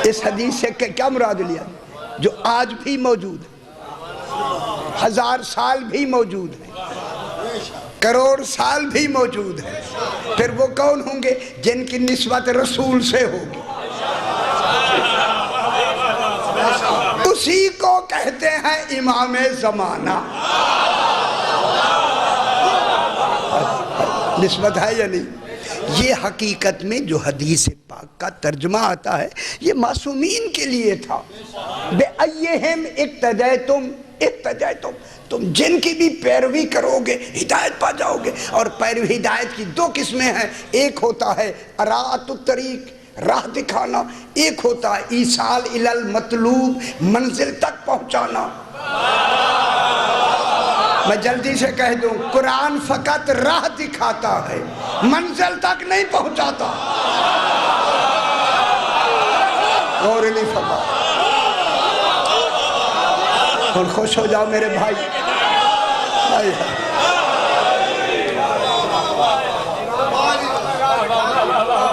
اس حدیث سے کیا مراد لیا؟ جو آج بھی موجود ہے، 1000 سال بھی موجود ہے. کروڑ سال بھی موجود ہے۔ پھر وہ کون ہوں گے؟ جن کی نسبت رسول سے ہوگی، اسی کو کہتے ہیں امام زمانہ۔ نسبت ہے یا نہیں؟ یہ حقیقت میں جو حدیث پاک کا ترجمہ آتا ہے یہ معصومین کے لیے تھا۔ بے ایہم اقتدیتم اقتدیتم، تم جن کی بھی پیروی کرو گے ہدایت پا جاؤ گے۔ اور پیروی ہدایت کی دو قسمیں ہیں، ایک ہوتا ہے اراۃ الطریق، راہ دکھانا، ایک ہوتا ہے ایصال الی المطلوب، منزل تک پہنچانا۔ میں جلدی سے کہہ دوں، قرآن فقط راہ دکھاتا ہے، منزل تک نہیں پہنچاتا۔ اور نہیں فرما، اور خوش ہو جاؤ میرے بھائی۔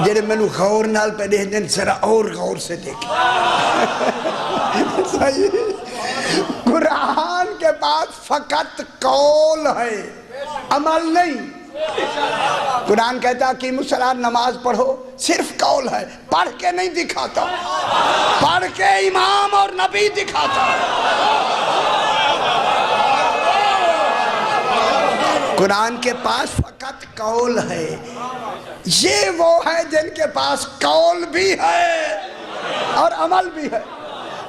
جنہیں میں نے غور نال پہ دیکھ دیں، ذرا اور غور سے دیکھیں۔ صحیح، قرآن کے بعد فقط قول ہے، عمل نہیں۔ قرآن کہتا ہے کہ مسلح نماز پڑھو، صرف قول ہے، پڑھ کے نہیں دکھاتا، پڑھ کے امام اور نبی دکھاتا ہے۔ قرآن کے پاس فقط قول ہے۔ یہ وہ ہے جن کے پاس قول بھی ہے اور عمل بھی ہے۔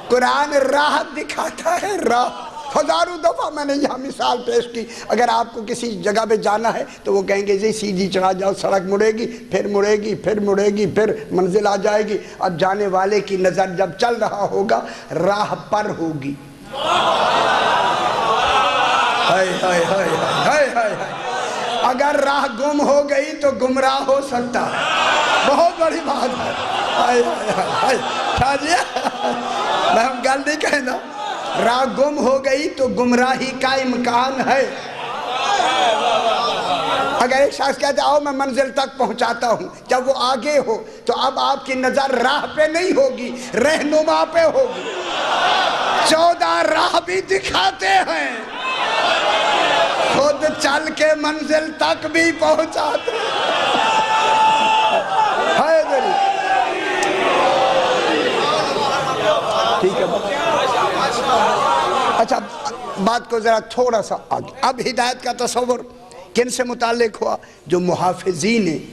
قرآن راہ دکھاتا ہے، راہ۔ ہزاروں دفعہ میں نے یہاں مثال پیش کی، اگر آپ کو کسی جگہ پہ جانا ہے تو وہ کہیں گے جی سیدھی چڑھا جاؤ، سڑک مڑے گی، پھر مڑے گی، پھر مڑے گی، پھر منزل آ جائے گی۔ اب جانے والے کی نظر جب چل رہا ہوگا راہ پر ہوگی۔ اگر راہ گم ہو گئی تو گمراہ ہو سکتا ہے، بہت بڑی بات ہے۔ میں ہم گل نہیں کہنا، راہ گم ہو گئی تو گمراہی کا امکان ہے۔ اگر ایک شخص کہتا ہے آؤ میں منزل تک پہنچاتا ہوں، جب وہ آگے ہو تو اب آپ کی نظر راہ پہ نہیں ہوگی، رہنما پہ ہوگی۔ 14 راہ بھی دکھاتے ہیں، خود چل کے منزل تک بھی پہنچاتے ہیں۔ ٹھیک ہے، اچھا بات کو ذرا تھوڑا سا آگے۔ اب ہدایت کا تصور کن سے متعلق ہوا؟ جو محافظین ہیں،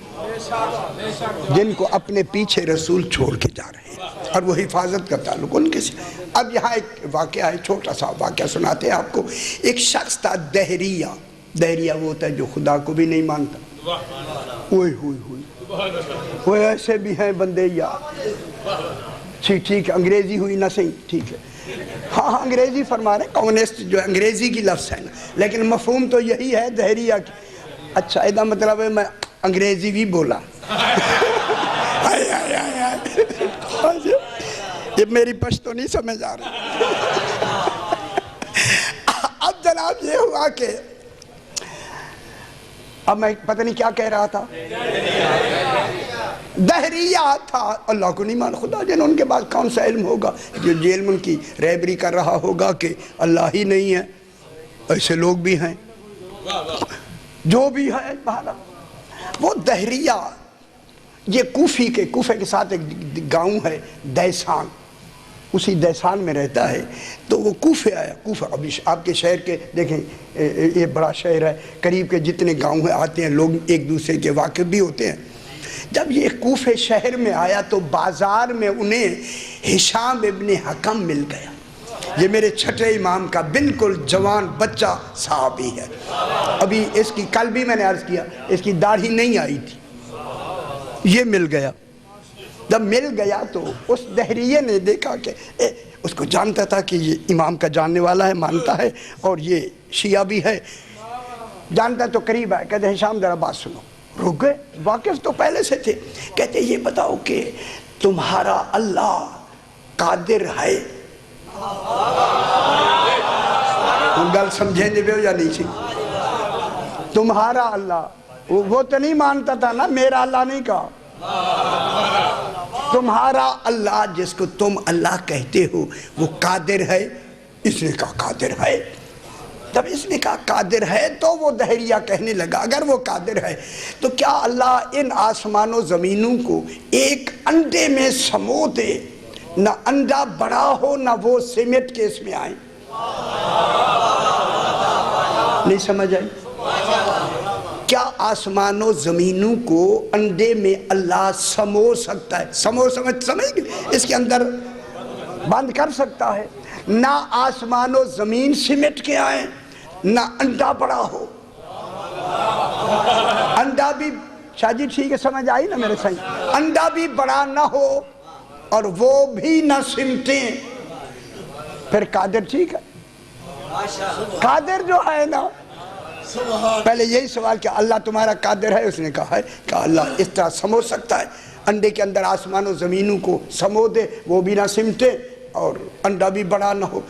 جن کو اپنے پیچھے رسول چھوڑ کے جا رہے ہیں، اور وہ حفاظت کا تعلق ان کے سے۔ اب یہاں ایک واقعہ ہے، چھوٹا سا واقعہ سناتے ہیں آپ کو۔ ایک شخص تھا دہریہ، دہریہ وہ ہوتا ہے جو خدا کو بھی نہیں مانتا۔ اوئے ہوئے ہوئے، وہ ایسے بھی ہیں بندے یار۔ ٹھیک ہے، انگریزی ہوئی نہ صحیح، ٹھیک ہے، ہاں انگریزی فرما رہے ہیں، کمیونسٹ جو انگریزی کی لفظ ہے نا، لیکن مفہوم تو یہی ہے دہریہ کی۔ اچھا ایدہ مطلب ہے میں انگریزی بھی بولا۔ یہ میری پشتو نہیں سمجھ آ رہی۔ اب جناب یہ ہوا کہ اب میں پتہ نہیں کیا کہہ رہا تھا، دہریہ تھا، اللہ کو نہیں مان، خدا جن ان کے بعد کون سا علم ہوگا، جو جیل میں ان کی رہبری کر رہا ہوگا کہ اللہ ہی نہیں ہے۔ ایسے لوگ بھی ہیں، جو بھی ہے بہرحال وہ دہریہ۔ یہ کوفے کے ساتھ ایک گاؤں ہے دیسان، اسی دیسان میں رہتا ہے۔ تو وہ کوفے آیا، کوفہ ابھی آپ کے شہر کے دیکھیں یہ بڑا شہر ہے، قریب کے جتنے گاؤں ہیں آتے ہیں لوگ ایک دوسرے کے واقف بھی ہوتے ہیں۔ جب یہ کوفے شہر میں آیا تو بازار میں انہیں ہشام ابن حکم مل گیا۔ یہ میرے چھٹے امام کا بالکل جوان بچہ صحابی ہے۔ ابھی اس کی کل بھی میں نے عرض کیا اس کی داڑھی نہیں آئی تھی، یہ مل گیا۔ جب مل گیا تو اس دہریے نے دیکھا کہ اس کو جانتا تھا کہ یہ امام کا جاننے والا ہے، مانتا ہے، اور یہ شیعہ بھی ہے، جانتا تو قریب ہے۔ کہتے ہیں ہشام ذرا بات سنو۔ رک گئے، واقف تو پہلے سے تھے۔ کہتے یہ بتاؤ کہ تمہارا اللہ قادر ہے؟ گل سمجھیں دے یا نہیں سی؟ تمہارا اللہ، وہ تو نہیں مانتا تھا نا، میرا اللہ نہیں کہا، تمہارا اللہ جس کو تم اللہ کہتے ہو وہ قادر ہے؟ اس نے کہا قادر ہے۔ جب اس نے کہا قادر ہے تو وہ دہریہ کہنے لگا اگر وہ قادر ہے تو کیا اللہ ان آسمان و زمینوں کو ایک انڈے میں سمو دے، نہ انڈا بڑا ہو نہ وہ سمٹ کے اس میں آئیں؟ نہیں سمجھ آئی؟ کیا آسمان و زمینوں کو انڈے میں اللہ سمو سکتا ہے؟ سمجھ گئے؟ اس کے اندر بند کر سکتا ہے؟ نہ آسمان و زمین سمٹ کے آئیں نہ انڈا بڑا ہو، انڈا بھی شاہ جی ٹھیک ہے سمجھ آئی نا میرے سائیں؟ انڈا بھی بڑا نہ ہو اور وہ بھی نہ سمٹیں، پھر قادر ٹھیک ہے؟ قادر جو ہے نا، پہلے یہی سوال کہ اللہ تمہارا قادر ہے؟ اس نے کہا ہے کہ اللہ اس طرح سمو سکتا ہے، انڈے کے اندر آسمان و زمینوں کو سمو دے، وہ بھی نہ سمٹے اور انڈا بھی بڑا نہ ہو۔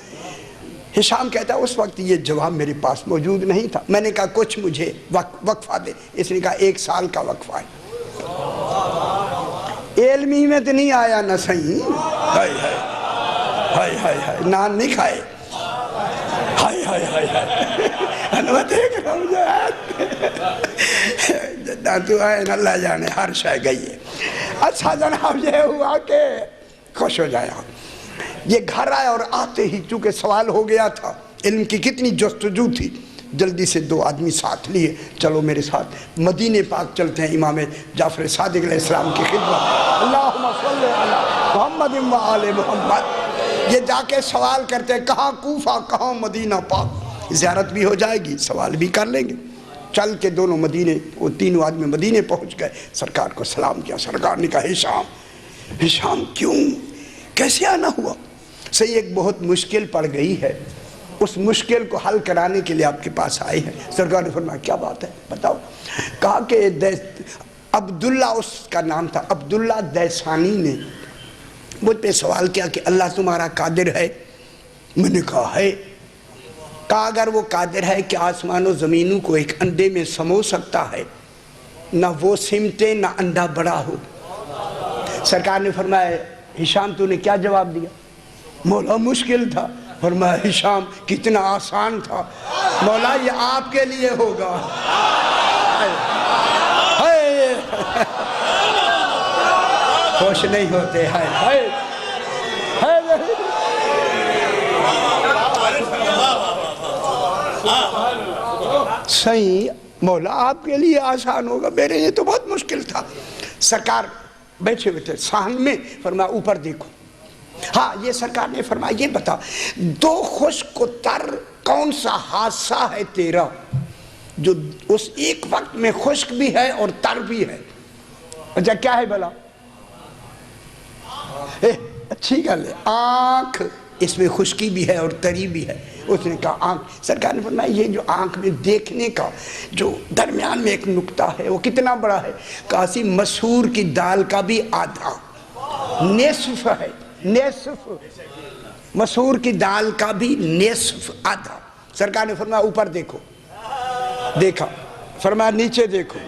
ہشام کہتا ہے اس وقت یہ جواب میرے پاس موجود نہیں تھا، میں نے کہا کچھ مجھے وقفہ دے۔ اس نے کہا 1 سال کا وقفہ ہے۔ علمی میں تو نہیں آیا نہ صحیح، ہائے ہائے ہائے ہائے ہائے، نان نہیں کھائے، ہائے ہائے ہائے ہائے، میں دیکھ رہا ہوں جدہ تو آئے نا اللہ جانے ہر شے گئی ہے۔ اچھا جناب یہ ہوا کہ خوش ہو جایا، یہ گھر آیا اور آتے ہی چونکہ سوال ہو گیا تھا، علم کی کتنی جستجو تھی، جلدی سے 2 آدمی ساتھ لیے، چلو میرے ساتھ مدینے پاک چلتے ہیں، امام جعفر صادق علیہ السلام کی خدمت، اللہم صلی علی محمد و آل محمد۔ یہ جا کے سوال کرتے ہیں کہاں کوفہ کہاں مدینہ پاک، زیارت بھی ہو جائے گی سوال بھی کر لیں گے۔ چل کے دونوں مدینے، وہ تینوں آدمی مدینے پہنچ گئے، سرکار کو سلام کیا، سرکار نے کہا ہشام کیوں کیسے آنا ہوا؟ صحیح ایک بہت مشکل پڑ گئی ہے، اس مشکل کو حل کرانے کے لیے آپ کے پاس آئے ہیں۔ سرکار نے فرمایا کیا بات ہے بتاؤ؟ کہا کہ عبداللہ اس کا نام تھا، عبداللہ دیسانی نے مجھ پہ سوال کیا کہ اللہ تمہارا قادر ہے؟ میں نے کہا ہے۔ کہا اگر وہ قادر ہے کہ آسمان و زمینوں کو ایک انڈے میں سمو سکتا ہے، نہ وہ سمٹے نہ انڈا بڑا ہو۔ سرکار نے فرمایا ہشام تو نے کیا جواب دیا؟ مولا مشکل تھا۔ فرمایا ہشام کتنا آسان تھا، مولا یہ آپ کے لیے ہوگا۔ خوش نہیں ہوتے ہیں؟ صحیح مولا آپ کے لیے آسان ہوگا، میرے لیے تو بہت مشکل تھا۔ سرکار بیٹھے ہوئے تھے صحن میں، فرمایا اوپر دیکھو۔ ہاں یہ سرکار نے فرمایا یہ بتا 2 خشک و تر کون سا حادثہ ہے تیرا جو اس ایک وقت میں خشک بھی ہے اور تر بھی ہے؟ اچھا کیا ہے بھلا؟ اچھی گل ہے، آنکھ اس میں خشکی بھی ہے اور تری بھی ہے۔ اس نے کہا آنکھ۔ سرکار نے فرمایا یہ جو آنکھ میں دیکھنے کا جو درمیان میں ایک نقطہ ہے وہ کتنا بڑا ہے؟ کہا سی مسور کی دال کا بھی آدھا، نصف ہے، نصف مسور کی دال کا بھی نصف آدھا۔ سرکار نے فرمایا اوپر دیکھو۔ دیکھا، فرمایا نیچے دیکھو۔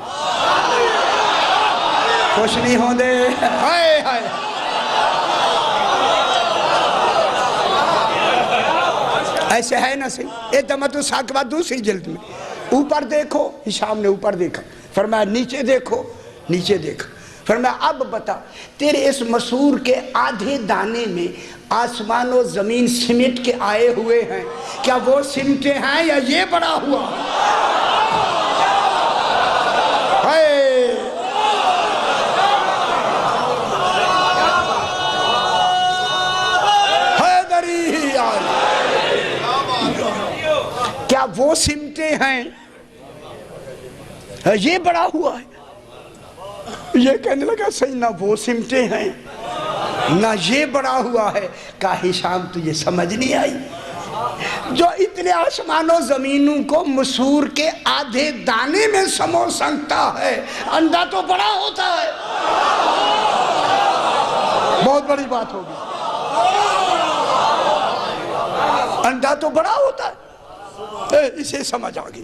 خوش نہیں ہوں دے؟ ہائے ہائے، ایسے ہے نا صحیح؟ اعتماد الساقبہ دوسری جلد میں، اوپر دیکھو۔ ہشام نے اوپر دیکھا، فرمایا نیچے دیکھو، نیچے دیکھا۔ فرمایا اب بتا تیرے اس مسور کے آدھے دانے میں آسمان و زمین سمٹ کے آئے ہوئے ہیں، کیا وہ سمٹے ہیں یا یہ بڑا ہوا؟ کیا وہ سمٹے ہیں یہ بڑا ہوا ہے؟ یہ کہنے لگا صحیح، نہ وہ سمٹے ہیں نہ یہ بڑا ہوا ہے۔ کہا ہشام تجھے سمجھ نہیں آئی؟ جو اتنے آسمان و زمینوں کو مسور کے آدھے دانے میں سمو سکتا ہے، انڈا تو بڑا ہوتا ہے۔ بہت بڑی بات ہوگی، انڈا تو بڑا ہوتا ہے۔ اسے سمجھ آگئی۔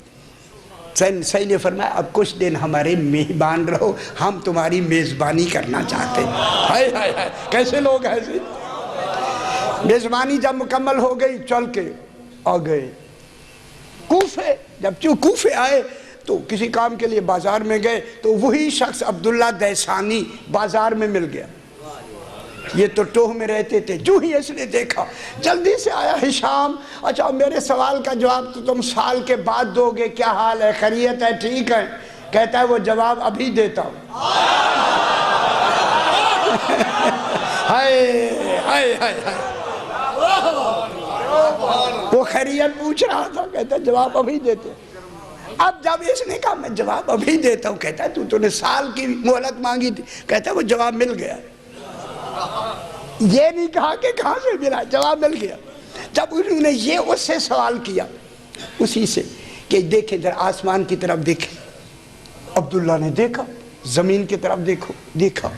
صحیح نے فرمایا اب کچھ دن ہمارے مہمان رہو، ہم تمہاری میزبانی کرنا چاہتے ہیں۔ ہائے ہائے ہائے، کیسے لوگ ہیں جی؟ میزبانی جب مکمل ہو گئی چل کے آ گئے، کوفے، جب کوفے آئے تو کسی کام کے لیے بازار میں گئے تو وہی شخص عبداللہ دیسانی بازار میں مل گیا. یہ تو ٹوہ میں رہتے تھے. جو ہی اس نے دیکھا جلدی سے آیا، ہشام اچھا میرے سوال کا جواب تو تم سال کے بعد دو گے، کیا حال ہے، خیریت ہے، ٹھیک ہے؟ کہتا ہے وہ جواب ابھی دیتا ہوں. ہائے ہائے ہائے ہائے، وہ خیریت پوچھ رہا تھا، کہتا ہے جواب ابھی دیتے. اب جب اس نے کہا میں جواب ابھی دیتا ہوں، کہتا ہے تو نے سال کی مہلت مانگی تھی، کہتا ہے وہ جواب مل گیا. یہ نہیں کہا کہ کہاں سے ملا، جواب مل گیا. جب انہوں نے یہ اس سے سوال کیا اسی سے کہ دیکھیں ذرا آسمان کی طرف دیکھیں، عبداللہ نے دیکھا، زمین کی طرف دیکھا.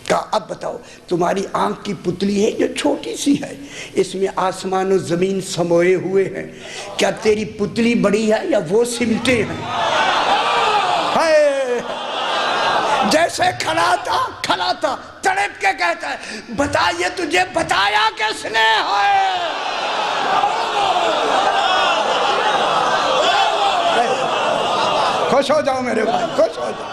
کہا اب بتاؤ تمہاری آنکھ کی پتلی ہے جو چھوٹی سی ہے، اس میں آسمان و زمین سموئے ہوئے ہیں، کیا تیری پتلی بڑی ہے یا وہ سمٹے ہیں؟ جیسے کھڑا تھا تڑپ کے کہتا ہے بتا یہ تجھے بتایا کس نے ہے؟ خوش ہو جاؤ میرے بھائی، خوش ہو جاؤ.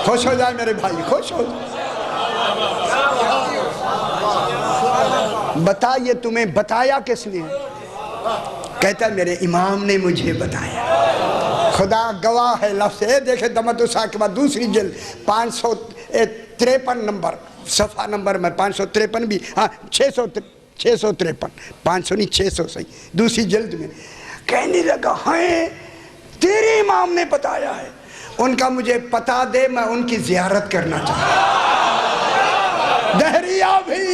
خوش ہو جائے میرے بھائی، خوش ہو جائے. بتا یہ تمہیں بتایا کس نے ہے؟ کہتا ہے میرے امام نے مجھے بتایا. خدا گواہ ہے لفظ ہے. دیکھیں دمت الساکبہ دوسری جلد 553 نمبر صفحہ نمبر میں 553 بھی، ہاں 653 500 نہیں 600 صحیح دوسری جلد میں. کہنے لگا ہیں تیرے امام نے بتایا ہے، ان کا مجھے پتا دے، میں ان کی زیارت کرنا چاہتا ہوں. دہریہ بھی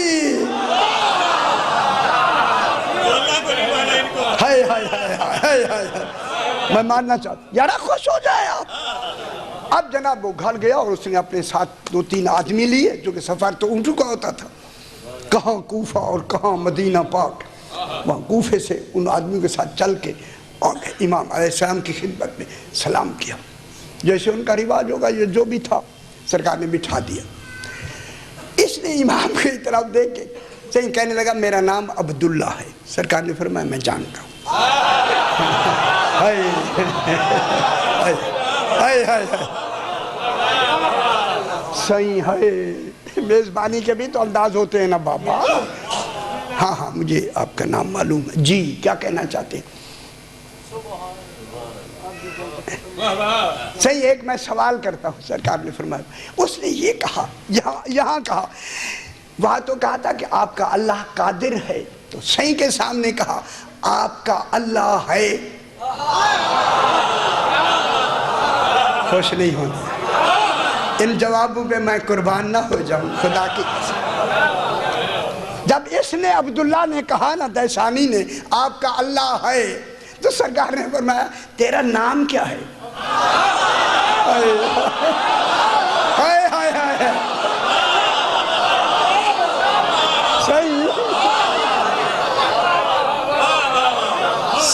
ہائے ہائے ہائے ہائے، میں ماننا چاہتا ہوں. یارا خوش ہو جائے آپ. اب جناب وہ گھر گیا اور اس نے اپنے ساتھ 2-3 آدمی لیے، جو کہ سفر تو اونٹوں کا ہوتا تھا. کہاں کوفہ اور کہاں مدینہ پاک. وہاں کوفے سے ان آدمیوں کے ساتھ چل کے اور امام علیہ السلام کی خدمت میں سلام کیا. جیسے ان کا رواج ہوگا یہ جو بھی تھا سرکار نے بٹھا دیا. اس نے امام کی طرف دیکھ کے صحیح کہنے لگا میرا نام عبداللہ ہے. سرکار نے فرمایا میں جانتا ہوں. صحیح ہے، میزبانی کے بھی تو انداز ہوتے ہیں نا بابا. ہاں ہاں مجھے آپ کا نام معلوم ہے. جی کیا کہنا چاہتے ہیں؟ صحیح ایک میں سوال کرتا ہوں. سرکار نے فرمایا اس نے یہ کہا یہاں کہا، وہاں تو کہا تھا کہ آپ کا اللہ قادر ہے، تو صحیح کے سامنے کہا آپ کا اللہ ہے. خوش نہیں ہونا، ان جوابوں پہ میں قربان نہ ہو جاؤں خدا کی قسم. جب اس نے عبداللہ نے کہا نا دیسانی نے آپ کا اللہ ہے، تو سرکار نے فرمایا تیرا نام کیا ہے؟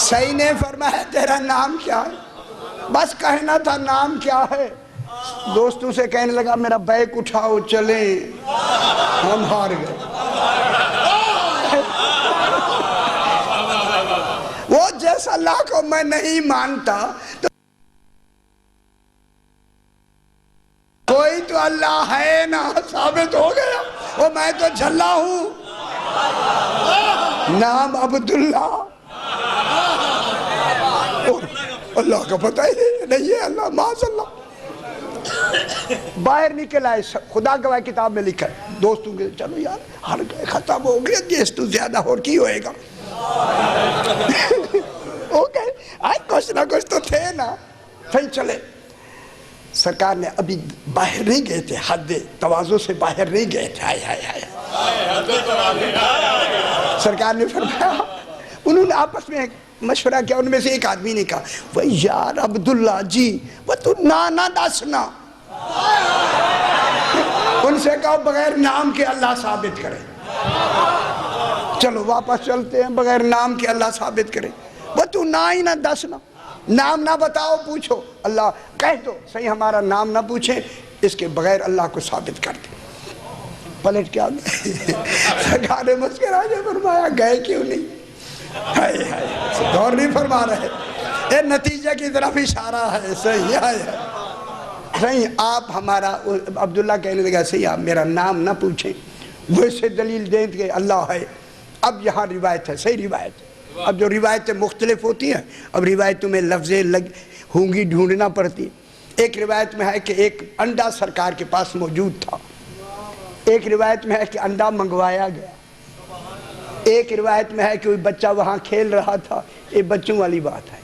صحیح نے فرمایا تیرا نام کیا ہے؟ بس کہنا تھا نام کیا ہے. دوستوں سے کہنے لگا میرا بیگ اٹھاؤ چلیں، ہم ہار گئے. وہ جیسا اللہ کو میں نہیں مانتا تو کوئی تو اللہ ہے نا، ثابت ہو گیا. وہ میں تو جھلا ہوں. نام عبداللہ، اللہ کا پتہ ہی نہیں ہے، اللہ معاذ اللہ. باہر نکل آئے، خدا گواہ کتاب میں لکھا ہے. دوستوں کے چلو یار ہر گئے، ختم ہو گیا، جیس تو زیادہ اور کی ہوئے گا. کچھ نہ کچھ تو تھے نا. پھر چلے. سرکار نے ابھی باہر نہیں گئے تھے، حد تواضع سے باہر نہیں گئے تھے. سرکار نے فرمایا، انہوں نے آپس میں مشورہ کیا. ان میں سے ایک آدمی نے کہا وہ یار عبداللہ جی وہ تو نانا دسنا. ان سے کہا بغیر نام کے اللہ ثابت کرے. چلو واپس چلتے ہیں، بغیر نام کے اللہ ثابت کرے. وہ تو نہ ہی نہ دسنا، نام نہ بتاؤ، پوچھو اللہ کہہ دو. صحیح ہمارا نام نہ پوچھیں، اس کے بغیر اللہ کو ثابت کر دیں. پلٹ کے آ گئے سرکار نے مسکراتے فرمایا گئے کیوں نہیں؟ ہائے ہائے غور نہیں فرما رہے، یہ نتیجے کی طرف اشارہ ہے۔ صحیح ہے، صحیح آپ ہمارا عبداللہ کہنے لگا صحیح آپ میرا نام نہ پوچھیں، ویسے دلیل دیں کہ اللہ ہے۔ اب یہاں روایت ہے، صحیح روایت ہے۔ اب جو روایتیں مختلف ہوتی ہیں اب روایتوں میں لفظیں ہوں گی ڈھونڈنا پڑتی۔ ایک روایت میں ہے کہ ایک انڈا سرکار کے پاس موجود تھا، ایک روایت میں ہے کہ انڈا منگوایا گیا، ایک روایت میں ہے کہ کوئی بچہ وہاں کھیل رہا تھا۔ یہ بچوں والی بات ہے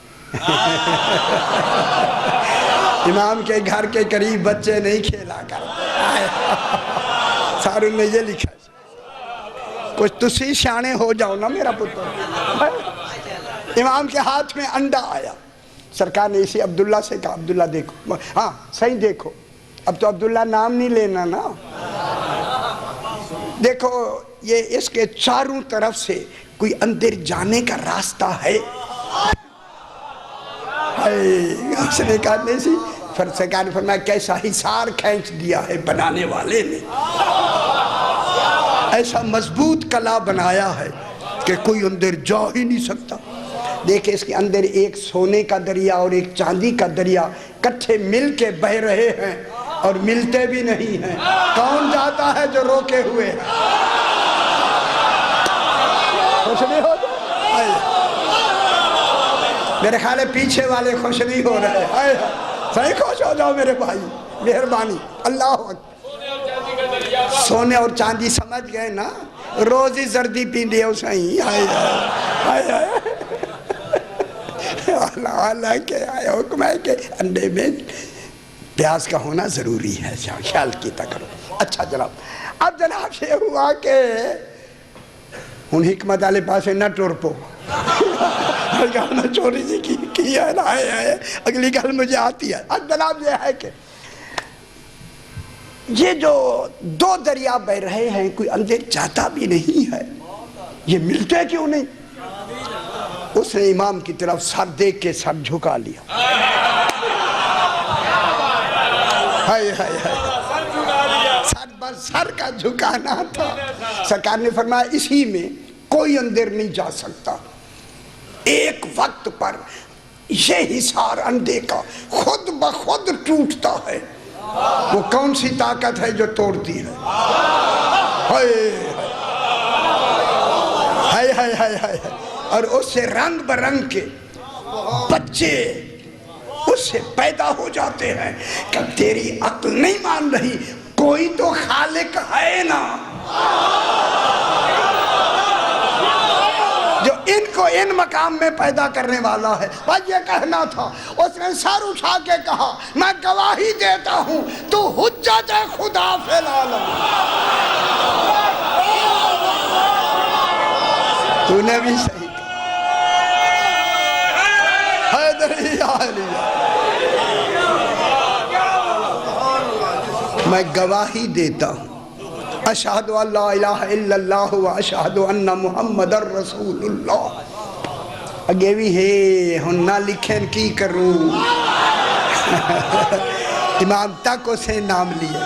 امام کے گھر کے قریب بچے نہیں کھیلا کرتے ساروں نے یہ لکھا کچھ تسی شانے ہو جاؤ نا میرا پتر۔ امام کے ہاتھ میں انڈا آیا، سرکار نے اسی عبداللہ سے کہا عبداللہ دیکھو، ہاں صحیح دیکھو، اب تو عبداللہ نام نہیں لینا نا، دیکھو یہ اس کے چاروں طرف سے کوئی اندر جانے کا راستہ ہے۔ اس نے کہا نہیں سی، سرکار نے فرمایا کیسا حصار کھینچ دیا ہے بنانے والے نے، ایسا مضبوط قلعہ بنایا ہے کہ کوئی اندر جا ہی نہیں سکتا۔ دیکھیں اس کے اندر ایک سونے کا دریا اور ایک چاندی کا دریا کٹھے مل کے بہ رہے ہیں اور ملتے بھی نہیں ہیں، کون جاتا ہے جو روکے ہوئے ہیں؟ خوش نہیں ہو جائے؟ میرے خیال ہے پیچھے والے خوش نہیں ہو رہے، صحیح خوش ہو جاؤ میرے بھائی، مہربانی اللہ اکبر۔ سونے اور چاندی سمجھ گئے نا، روزی زردی پیندے ہو صحیح، ہائے ہائے ہائے اللہ کے حکم ہے کہ انڈے میں پیاز کا ہونا ضروری ہے، خیال کیتا کرو۔ اچھا جناب، اب جناب یہ ہوا کہ ان حکمت والے پاس نہ ٹور پو چوری سی کی ہے نا، اگلی گل مجھے آتی ہے۔ اب جناب یہ ہے کہ یہ جو دو دریا بہ رہے ہیں کوئی اندر جاتا بھی نہیں ہے، یہ ملتے کیوں نہیں؟ اس نے امام کی طرف سر دیکھ کے سر جھکا لیا، ہائے ہائے ہائے، سر بس سر کا جھکانا تھا۔ سرکار نے فرمایا اسی میں کوئی اندر نہیں جا سکتا، ایک وقت پر یہ حصار انڈے کا خود بخود ٹوٹتا ہے۔ وہ کون سی طاقت ہے جو توڑتی ہے؟ ہائے ہائے ہائے ہائے، اور اس سے رنگ برنگ کے بچے اس سے پیدا ہو جاتے ہیں کہ تیری عقل نہیں مان رہی، کوئی تو خالق ہے نا جو ان کو ان مقام میں پیدا کرنے والا ہے۔ بس یہ کہنا تھا، اس نے سر اٹھا کے کہا میں گواہی دیتا ہوں تو حجت خدا فی العالم، تو نے بھی صحیح کہا، حیدری عالیہ، میں گواہی دیتا ہوں اشہدو ان لا الہ الا اللہ و اشہدو ان محمد رسول اللہ۔ اگے بھی ہے ہن نہ لکھیں کی کروں امام تک اسے نام لیا،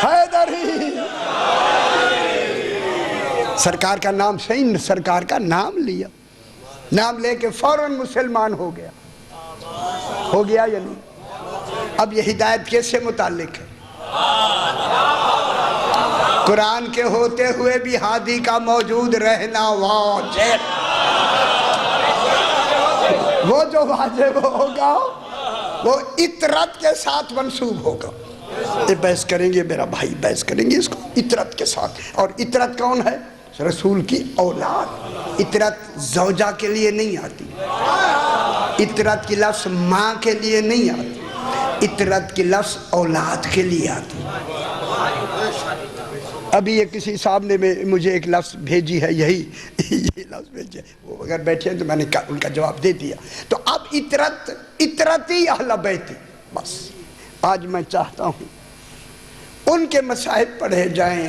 حیدری، سرکار کا نام صحیح، سرکار کا نام لیا، نام لے کے فوراً مسلمان ہو گیا، ہو گیا یا نہیں؟ اب یہ ہدایت کیسے متعلق ہے؟ قرآن کے ہوتے ہوئے بھی ہادی کا موجود رہنا واجب، وہ جو واجب ہوگا وہ اطرت کے ساتھ منسوب ہوگا۔ یہ بحث کریں گے میرا بھائی، بحث کریں گے اس کو اطرت کے ساتھ۔ اور اطرت کون ہے؟ رسول کی اولاد۔ اطرت زوجہ کے لیے نہیں آتی، اطرت کی لفظ ماں کے لیے نہیں آتی، اطرت کی لفظ اولاد کے لیے آتی۔ ابھی یہ کسی صاحب نے مجھے ایک لفظ بھیجی ہے، یہی یہ لفظ بھیجے، وہ اگر بیٹھے ہیں تو میں نے ان کا جواب دے دیا۔ تو اب اطرتی اہل بیتی، بس آج میں چاہتا ہوں ان کے مصائب پڑھے جائیں،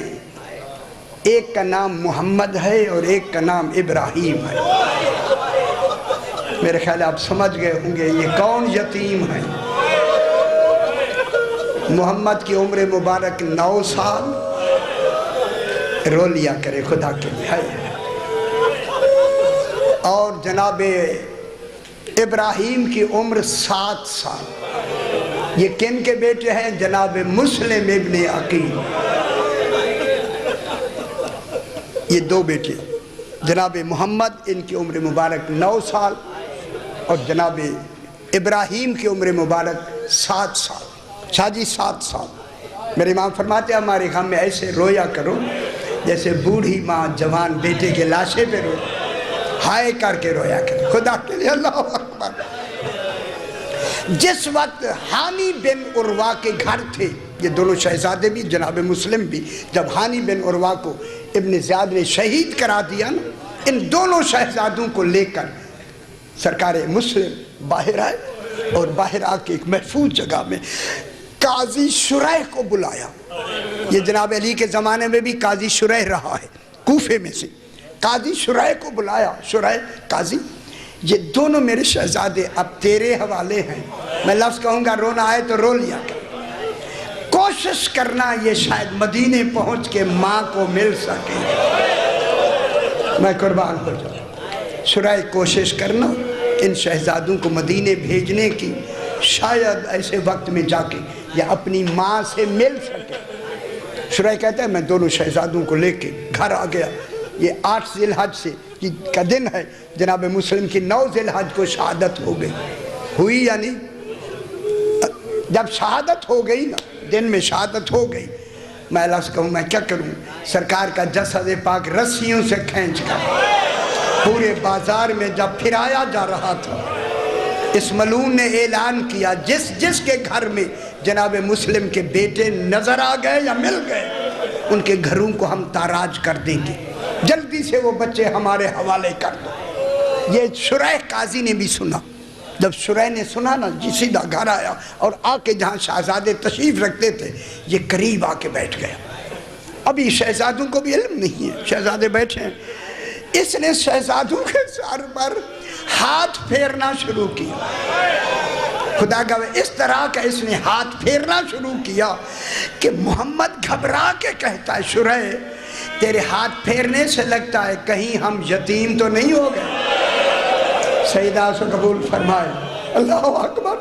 ایک کا نام محمد ہے اور ایک کا نام ابراہیم ہے۔ میرے خیال آپ سمجھ گئے ہوں گے یہ کون یتیم ہے۔ محمد کی عمر مبارک 9 سال رو لیا کرے خدا کے لیے. اور جناب ابراہیم کی عمر 7 سال. یہ کن کے بیٹے ہیں؟ جناب مسلم ابن عقیل. یہ 2 بیٹے. جناب محمد ان کی عمر مبارک 9 سال اور جناب ابراہیم کی عمر مبارک 7 سال. شاہ جی 7 سال. میرے امام فرماتے ہیں ہمارے غم میں ایسے رویا کرو جیسے بوڑھی ماں جوان بیٹے کے لاشے پہ رو ہائے کر کے رویا کرے خدا کے لیے. اللہ اکبر. جس وقت ہانی بن عروہ کے گھر تھے، یہ دونوں شہزادے بھی جناب مسلم بھی، جب ہانی بن عروہ کو ابن زیاد نے شہید کرا دیا نا، ان دونوں شہزادوں کو لے کر سرکار مسلم باہر آئے اور باہر آ کے ایک محفوظ جگہ میں قاضی شریح کو بلایا. یہ جناب علی کے زمانے میں بھی قاضی شریح رہا ہے کوفے میں سے. قاضی شریح کو بلایا. شریح قاضی یہ دونوں میرے شہزادے اب تیرے حوالے ہیں. میں لفظ کہوں گا رونا آئے تو رو لیا کر. کوشش کرنا یہ شاید مدینے پہنچ کے ماں کو مل سکے. میں قربان ہو جاؤں. شریح کوشش کرنا ان شہزادوں کو مدینے بھیجنے کی، شاید ایسے وقت میں جا کے یہ اپنی ماں سے مل سکے. شریح کہتا ہے میں دونوں شہزادوں کو لے کے گھر آ گیا. یہ 8 ذی الحج سے کا دن ہے. جناب مسلم کی 9 ذی الحج کو شہادت ہو گئی. ہوئی یا نہیں؟ جب شہادت ہو گئی نا، دن میں شہادت ہو گئی، میں لفظ کہوں میں کیا کروں. سرکار کا جسد پاک رسیوں سے کھینچ کر پورے بازار میں جب پھرایا جا رہا تھا، اس ملعون نے اعلان کیا جس کے گھر میں جناب مسلم کے بیٹے نظر آ گئے یا مل گئے ان کے گھروں کو ہم تاراج کر دیں گے، جلدی سے وہ بچے ہمارے حوالے کر دو. یہ شریح قاضی نے بھی سنا. جب شریح نے سنا نا جی سیدھا گھر آیا اور آ کے جہاں شہزادے تشریف رکھتے تھے یہ قریب آ کے بیٹھ گیا. ابھی شہزادوں کو بھی علم نہیں ہے، شہزادے بیٹھے ہیں. اس نے شہزادوں کے سر پر ہاتھ پھیرنا شروع کیا. خدا گواہ اس طرح کا اس نے ہاتھ پھیرنا شروع کیا کہ محمد گھبرا کے کہتا ہے شریح تیرے ہاتھ پھیرنے سے لگتا ہے کہیں ہم یتیم تو نہیں ہو گئے. سیدہ سے قبول فرمائے. اللہ اکبر.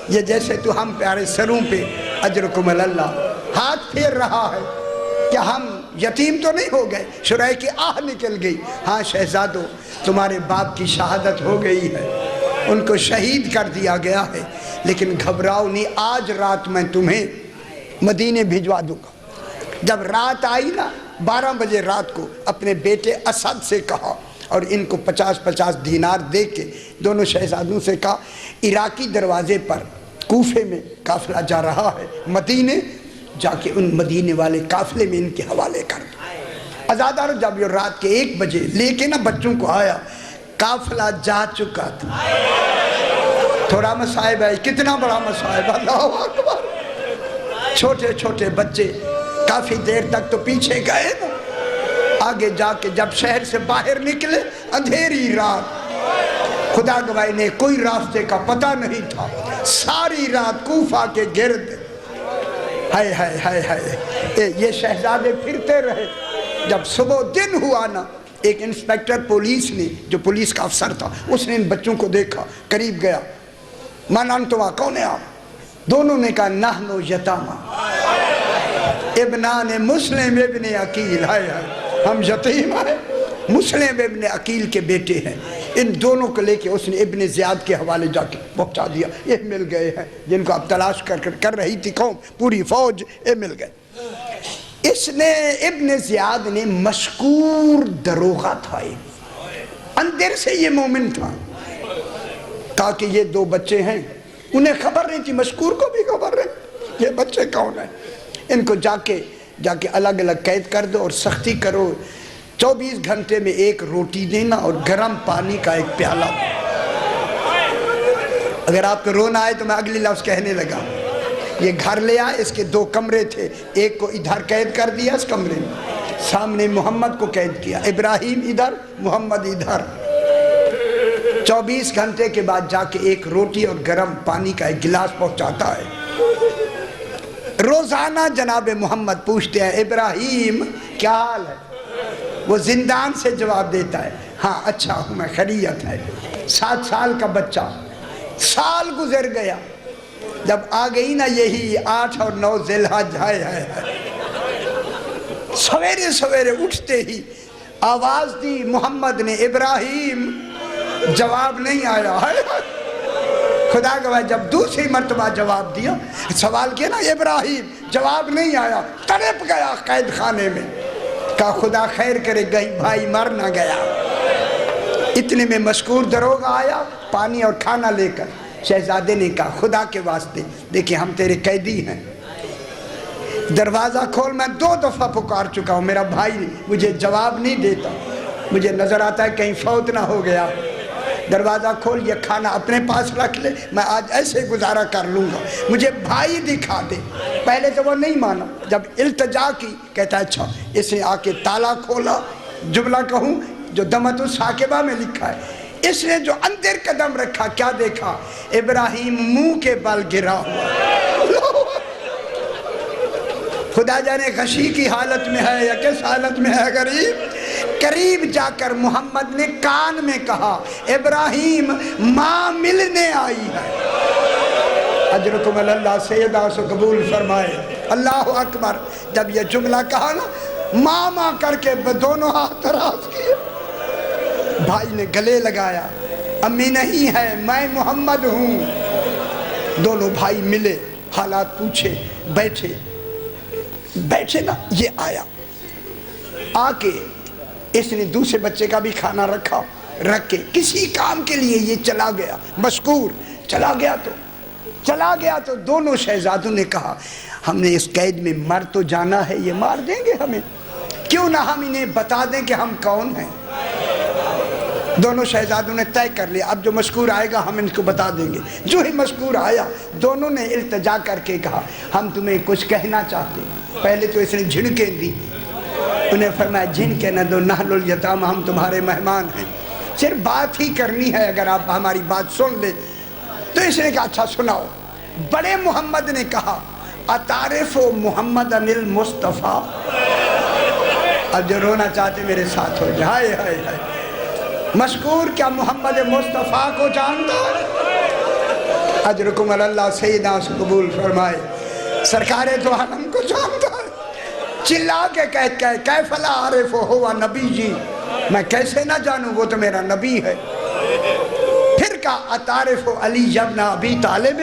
یہ جیسے تو ہم پیارے سروں پہ اجرکم اللہ ہاتھ پھیر رہا ہے کہ ہم یتیم تو نہیں ہو گئے. شریح کی آہ نکل گئی. ہاں شہزادو تمہارے باپ کی شہادت ہو گئی ہے، ان کو شہید کر دیا گیا ہے، لیکن گھبراؤ نہیں، آج رات میں تمہیں مدینے بھجوا دوں گا. جب رات آئی نا 12 بجے رات کو اپنے بیٹے اسد سے کہا اور ان کو 50 دینار دے کے دونوں شہزادوں سے کہا عراقی دروازے پر کوفے میں قافلہ جا رہا ہے، مدینے جا کے ان مدینے والے قافلے میں ان کے حوالے کر دو. عزادار جب یہ رات کے 1 بجے لے کے نا بچوں کو آیا، قافلہ جا چکا تھا. تھوڑا مصائب ہے، کتنا بڑا مصائب. اللہ اکبر. چھوٹے چھوٹے بچے کافی دیر تک تو پیچھے گئے نا، آگے جا کے جب شہر سے باہر نکلے اندھیری رات. خدا گواہ نے کوئی راستے کا پتہ نہیں تھا. ساری رات کوفہ کے گرد ہائے ہائے ہائے ہائے یہ شہزادے پھرتے رہے. جب صبح دن ہوا نا، ایک انسپیکٹر پولیس نے جو پولیس کا افسر تھا اس نے ان بچوں کو دیکھا، قریب گیا. من انتما، کون ہے آپ؟ دونوں نے کہا نحنو یتاما ابنان مسلم ابن عقیل. ہائے ہائے ہم یتیم ہیں، مسلم ابن عقیل کے بیٹے ہیں. ان دونوں کو لے کے اس نے ابن زیاد کے حوالے جا کے پہنچا دیا. یہ مل گئے ہیں جن کو اب تلاش کر رہی تھی قوم، پوری فوج، یہ مل گئے. اس نے ابن زیاد نے مشکور دروغہ تھا، اندر سے یہ مومن تھا، تاکہ یہ 2 بچے ہیں انہیں خبر نہیں تھی، مشکور کو بھی خبر نہیں یہ بچے کون ہیں. ان کو جا کے الگ الگ قید کر دو اور سختی کرو. 24 گھنٹے میں 1 روٹی دینا اور گرم پانی کا 1 پیالہ. اگر آپ کو رونا آئے تو میں اگلی لفظ کہنے لگا. یہ گھر لے آئے، اس کے 2 کمرے تھے، ایک کو ادھر قید کر دیا اس کمرے میں، سامنے محمد کو قید کیا، ابراہیم ادھر محمد ادھر. 24 گھنٹے کے بعد جا کے 1 روٹی اور گرم پانی کا 1 گلاس پہنچاتا ہے. روزانہ جناب محمد پوچھتے ہیں ابراہیم کیا حال ہے؟ وہ زندان سے جواب دیتا ہے ہاں اچھا ہوں میں، خیریت ہے۔ 7 سال کا بچہ، سال گزر گیا، جب آ گئی نا یہی 8 اور 9 ذی الحجہ، ہے سویرے سویرے اٹھتے ہی آواز دی محمد نے، ابراہیم، جواب نہیں آیا۔ خدا گواہ جب دوسری مرتبہ جواب دیا، سوال کیا نا ابراہیم، جواب نہیں آیا، تڑپ گیا قید خانے میں۔ کہا خدا خیر کرے کہیں بھائی مر نہ گیا۔ اتنے میں مشکور دروغہ آیا پانی اور کھانا لے کر۔ شہزادے نے کہا خدا کے واسطے دیکھیں ہم تیرے قیدی ہیں، دروازہ کھول، میں 2 دفعہ پکار چکا ہوں، میرا بھائی مجھے جواب نہیں دیتا، مجھے نظر آتا ہے کہیں فوت نہ ہو گیا، دروازہ کھول، یہ کھانا اپنے پاس رکھ لے، میں آج ایسے گزارا کر لوں گا، مجھے بھائی دکھا دے۔ پہلے تو وہ نہیں مانا، جب التجا کی کہتا ہے اچھا، اس نے آ کے تالا کھولا، جملہ کہوں جو دمت الثاقبہ میں لکھا ہے، اس نے جو اندر قدم رکھا کیا دیکھا؟ ابراہیم منہ کے بل گرا ہوا۔ خدا جانے غشی کی حالت میں ہے یا کس حالت میں ہے غریب۔ قریب جا کر محمد نے کان میں کہا ابراہیم ماں ملنے آئی ہے۔ اجرکم اللہ سیدہ سے قبول فرمائے۔ اللہ اکبر۔ جب یہ جملہ کہا نا، ماں ماں کر کے دونوں ہاتھ دراز کیے، بھائی نے گلے لگایا، امی نہیں ہے میں محمد ہوں۔ دونوں بھائی ملے، حالات پوچھے، بیٹھے نا، یہ آیا آ کے اس نے دوسرے بچے کا بھی کھانا رکھا، رکھ کے کسی کام کے لیے یہ چلا گیا، مشکور چلا گیا تو دونوں شہزادوں نے کہا ہم نے اس قید میں مر تو جانا ہے، یہ مار دیں گے ہمیں، کیوں نہ ہم انہیں بتا دیں کہ ہم کون ہیں۔ دونوں شہزادوں نے طے کر لیا اب جو مشکور آئے گا ہم ان کو بتا دیں گے۔ جو ہی مشکور آیا دونوں نے التجا کر کے کہا ہم تمہیں کچھ کہنا چاہتے ہیں۔ پہلے تو اس نے جھنکیں دی، انہیں فرمایا جھنکیں نہ دو، نحن الیتامى، ہم تمہارے مہمان ہیں، صرف بات ہی کرنی ہے، اگر آپ ہماری بات سن لیں۔ تو اس نے کہا اچھا سناؤ۔ بڑے محمد نے کہا اتعرف محمد المصطفیٰ، اب جو رونا چاہتے میرے ساتھ ہو جائے، ہائے ہائے، مشکور کیا محمد مصطفیٰ کو جانتا ہے؟ اجرکم اللہ سیدہ سے قبول فرمائے۔ سرکار تو عالم کو جانتا ہے، چلا کے کہتا ہے کیف لا عارف ہوا نبی جی، میں کیسے نہ جانوں وہ تو میرا نبی ہے۔ پھر کہا اتعرف علی ابن ابی طالب،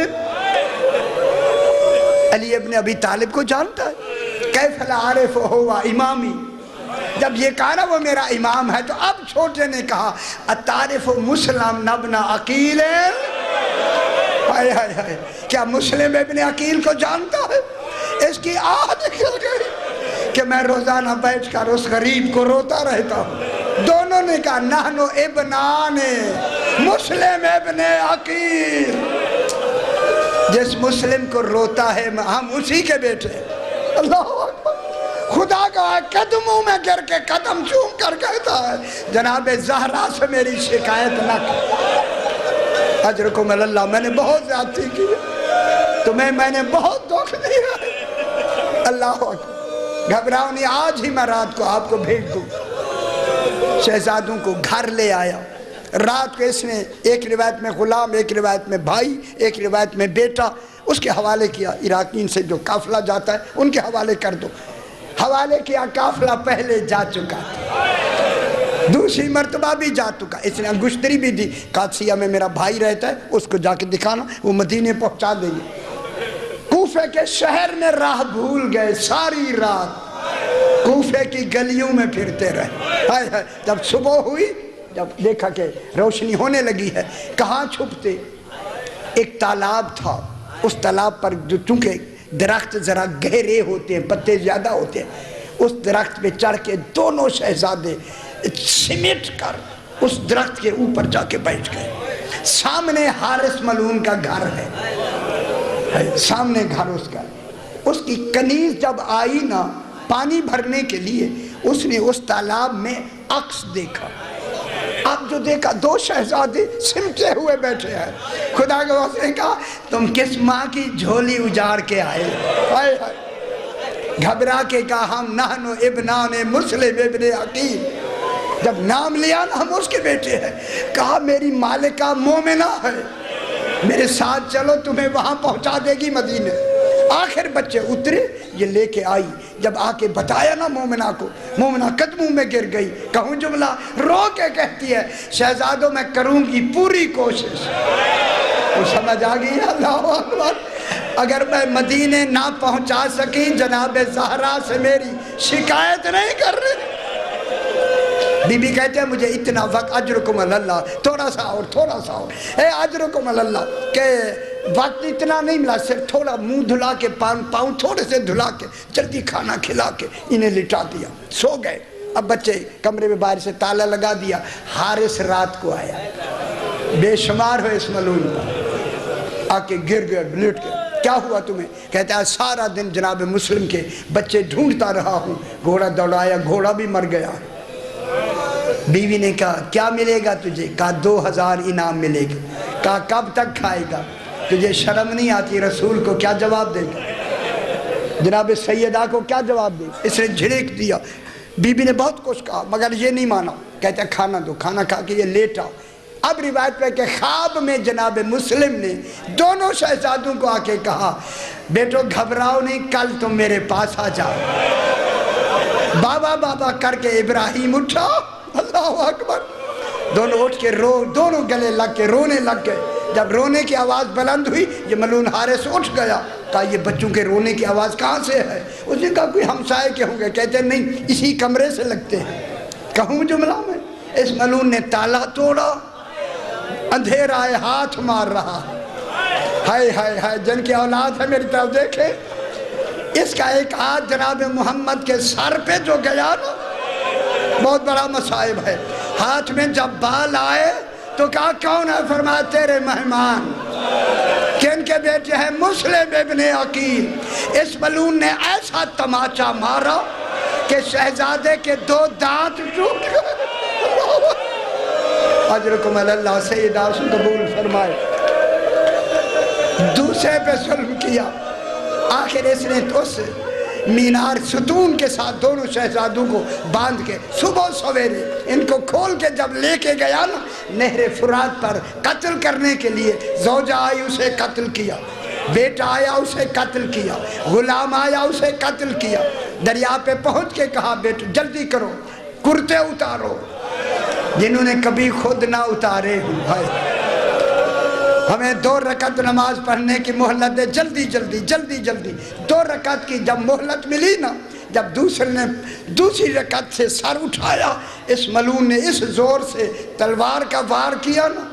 علی ابن ابی طالب کو جانتا ہے؟ کیف لا عارف ہوا امامی، جب یہ کہا نا وہ میرا امام ہے، تو اب چھوٹے نے کہا اتعرف مسلم ابن عقیل، ہائے ہائے ہائے، کیا مسلم ابن عقیل کو جانتا ہے؟ اس کی آہ نکل گئی کہ میں روزانہ بیٹھ کر اس غریب کو روتا رہتا ہوں۔ دونوں نے کہا نحن ابنان مسلم ابن عقیل، جس مسلم کو روتا ہے ہم اسی کے بیٹے۔ اللہ اکبر۔ خدا کا قدموں میں گر کے قدم چوم کر کہتا ہے جناب زہرا سے میری شکایت نہ کر۔ اجرکم اللہ، میں نے بہت زیادتی کی، تمہیں میں نے بہت دکھ دیا ہے۔ اللہ اکبر۔ گھبراؤ نہیں، آج ہی میں رات کو آپ کو بھیج دوں۔ شہزادوں کو گھر لے آیا، رات کو اس نے ایک روایت میں غلام، ایک روایت میں بھائی، ایک روایت میں بیٹا، اس کے حوالے کیا۔ عراقین سے جو قافلہ جاتا ہے ان کے حوالے کر دو، حوالے کیا۔ قافلہ پہلے جا چکا تھا، دوسری مرتبہ بھی جا چکا، اس نے انگشتری بھی دی، قادسیہ میں میرا بھائی رہتا ہے اس کو جا کے دکھانا، وہ مدینے پہنچا دیں گے۔ کوفے کے شہر میں راہ بھول گئے، ساری رات کوفے کی گلیوں میں پھرتے رہے۔ جب صبح ہوئی، جب دیکھا کہ روشنی ہونے لگی ہے، کہاں چھپتے؟ ایک تالاب تھا، اس تالاب پر جو چونکہ درخت ذرا گہرے ہوتے ہیں، پتے زیادہ ہوتے ہیں، اس درخت پہ چڑھ کے دونوں شہزادے سمٹ کر اس درخت کے اوپر جا کے بیٹھ گئے۔ سامنے حارث ملعون کا گھر ہے، سامنے گھر اس کا۔ اس کی کنیز جب آئی نا پانی بھرنے کے لیے، اس نے اس تالاب میں عکس دیکھا۔ اب جو دیکھا دو شہزادے سمٹے ہوئے بیٹھے ہیں۔ خدا کے واسطے نے کہا تم کس ماں کی جھولی اجاڑ کے آئے؟ گھبرا کے کہا ہم نحنو ابنان مسلم ابن عقیل، جب نام لیا نا ہم اس کے بیٹے ہیں، کہا میری مالکہ مومنہ ہے، میرے ساتھ چلو تمہیں وہاں پہنچا دے گی مدینے۔ آخر بچے اترے، یہ لے کے آئی، جب آ کے بتایا نا مومنہ کو، مومنہ قدموں میں گر گئی۔ کہوں جملہ رو کے کہتی ہے شہزادوں میں کروں گی پوری کوشش۔ تو سمجھ آ گئی اللہ اکبر۔ اگر میں مدینے نہ پہنچا سکی جناب زہرا سے میری شکایت نہیں کر رہی۔ بی بی کہتے ہیں مجھے اتنا وقت اجرکم اللہ، تھوڑا سا اور اے اجرکم اللہ، کہ وقت اتنا نہیں ملا، صرف تھوڑا منہ دھلا کے پاؤں تھوڑے سے دھلا کے جلدی کھانا کھلا کے انہیں لٹا دیا، سو گئے۔ اب بچے کمرے میں باہر سے تالا لگا دیا۔ حارث رات کو آیا، بے شمار ہوئے اس ملعون پر، آ کے گر گئے، لٹ گئے۔ کیا ہوا تمہیں؟ کہتا ہے سارا دن جناب مسلم کے بچے ڈھونڈتا رہا ہوں، گھوڑا دوڑایا، گھوڑا بھی مر گیا۔ بیوی نے کہا کیا ملے گا تجھے؟ کہا 2000 انعام ملے گا۔ کہا کب تک کھائے گا؟ تجھے شرم نہیں آتی؟ رسول کو کیا جواب دے گا؟ جناب سیدہ کو کیا جواب دے گا؟ اس نے جھڑک دیا۔ بی بی نے بہت کچھ کہا مگر یہ نہیں مانا، کہتا ہے کھانا دو۔ کھانا کھا کے یہ لیٹا۔ اب روایت پہ کہ خواب میں جناب مسلم نے دونوں شہزادوں کو آ کے کہا بیٹو گھبراؤ نہیں، کل تم میرے پاس آ جاؤ۔ بابا بابا کر کے ابراہیم اٹھا، اللہ اکبر، دونوں اٹھ کے دونوں گلے لگ کے رونے لگ گئے۔ جب رونے کی آواز بلند ہوئی یہ ملعون حارث اٹھ گیا۔ کہا یہ بچوں کے رونے کی آواز کہاں سے ہے؟ اس نے کہا کوئی ہمسائے کے ہوں گے۔ کہتے ہیں نہیں، اسی کمرے سے لگتے ہیں۔ کہوں جملہ میں، اس ملعون نے تالا توڑا، اندھیرا ہے، ہاتھ مار رہا، ہائے ہائے ہائے، جن کی اولاد ہے میری طرف دیکھے۔ اس کا ایک ہاتھ جناب محمد کے سر پہ جو گیا نا، بہت بڑا مصائب ہے۔ ہاتھ میں جب بال آئے تو کہا کون ہے؟ فرمایا تیرے مہمان۔ کن کے بیٹے ہیں؟ مسلم ابن عقیل۔ اس ملعون نے ایسا تماچا مارا کہ شہزادے کے 2 دانت ٹوٹ گئے۔ اجرکم اللہ، سیدہ سے قبول فرمائے۔ دوسرے پہ ظلم کیا۔ آخر اس نے تو اس مینار ستون کے ساتھ دونوں شہزادوں کو باندھ کے صبح سویرے ان کو کھول کے جب لے کے گیا نا نہر فرات پر قتل کرنے کے لیے، زوجہ آئی اسے قتل کیا، بیٹا آیا اسے قتل کیا، غلام آیا اسے قتل کیا۔ دریا پہ پہنچ کے کہا بیٹو جلدی کرو، کرتے اتارو، جنہوں نے کبھی خود نہ اتارے ہوں۔ ہمیں 2 رکعت نماز پڑھنے کی مہلت دے، جلدی جلدی جلدی جلدی 2 رکعت کی جب مہلت ملی نا، جب دوسرے نے دوسری رکعت سے سر اٹھایا، اس ملعون نے اس زور سے تلوار کا وار کیا نا،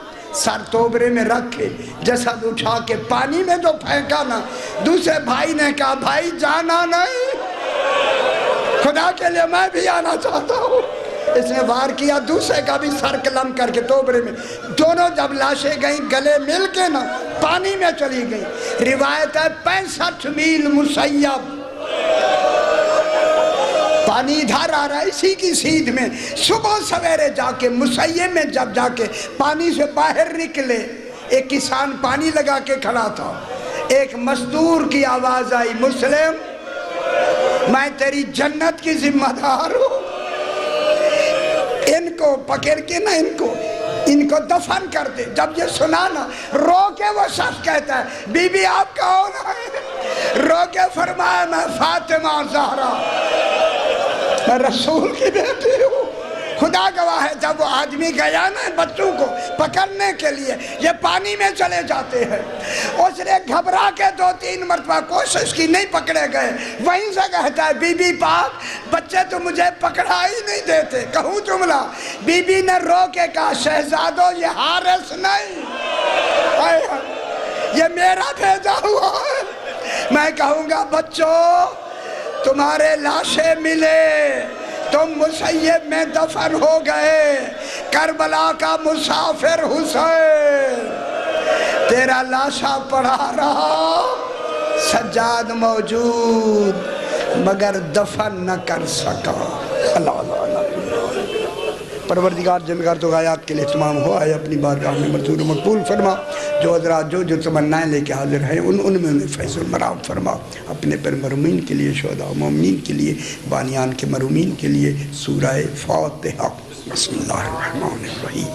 سر توبرے میں رکھ کے جسد اٹھا کے پانی میں جو پھینکا نا، دوسرے بھائی نے کہا بھائی جانا نہیں، خدا کے لیے میں بھی آنا چاہتا ہوں۔ اس نے وار کیا، دوسرے کا بھی سر قلم کر کے توبرے میں، دونوں جب لاشیں گئیں گلے مل کے نا پانی میں چلی گئیں۔ روایت ہے 65 میل مسیب پانی ادھر آ رہا ہے اسی کی سیدھ میں۔ صبح سویرے جا کے مسیب میں جب جا کے پانی سے باہر نکلے، ایک کسان پانی لگا کے کھڑا تھا، ایک مزدور کی آواز آئی مسلم میں تیری جنت کی ذمہ دار ہوں، ان کو پکڑ کے نا ان کو دفن کر دے۔ جب یہ سنا نا رو کے وہ شخص کہتا ہے بی بی آپ کون ہے؟ رو کے فرمایا میں فاطمہ زہرا، میں رسول کی بیٹی ہوں۔ خدا گواہ ہے جب وہ آدمی گیا نا بچوں کو پکڑنے کے لیے، یہ پانی میں چلے جاتے ہیں، اس نے گھبرا کے 2-3 مرتبہ کوشش کی، نہیں پکڑے گئے۔ وہیں سے کہتا ہے بی بی پاک بچے تو مجھے پکڑا ہی نہیں دیتے۔ کہوں جملہ، بی بی نے رو کے کہا شہزادو یہ حارث نہیں، یہ میرا بھیجا ہوا ہے۔ میں کہوں گا بچوں تمہارے لاشیں ملے، تم مسیب میں دفن ہو گئے، کربلا کا مسافر حسین تیرا لاشا پڑا رہا، سجاد موجود مگر دفن نہ کر سکا۔ اللہ اللہ اللہ۔ پروردگار جن کا تو غایات کے لیے تمام ہوا ہے اپنی بارگاہ میں منظور و مقبول فرما. جو حضرات جو تمنائیں لے کے حاضر ہیں ان میں انہیں فیض المرام فرما. اپنے پر مرحومین کے لیے، شہداء و مومنین کے لیے، بانیان کے مرحومین کے لیے. سورہ فاتحہ. بسم اللہ الرحمن الرحیم.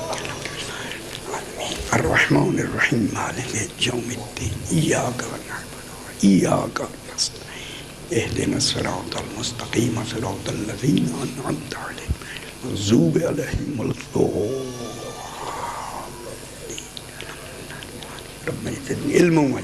الرحمن الرحیم مالک یوم الدین ایاک نعبد و ایاک نستعین اہدنا الصراط المستقیم صراط الذین انعمت علیہم غیر المغضوب علیہم ولا الضالین. رب زدنی علما و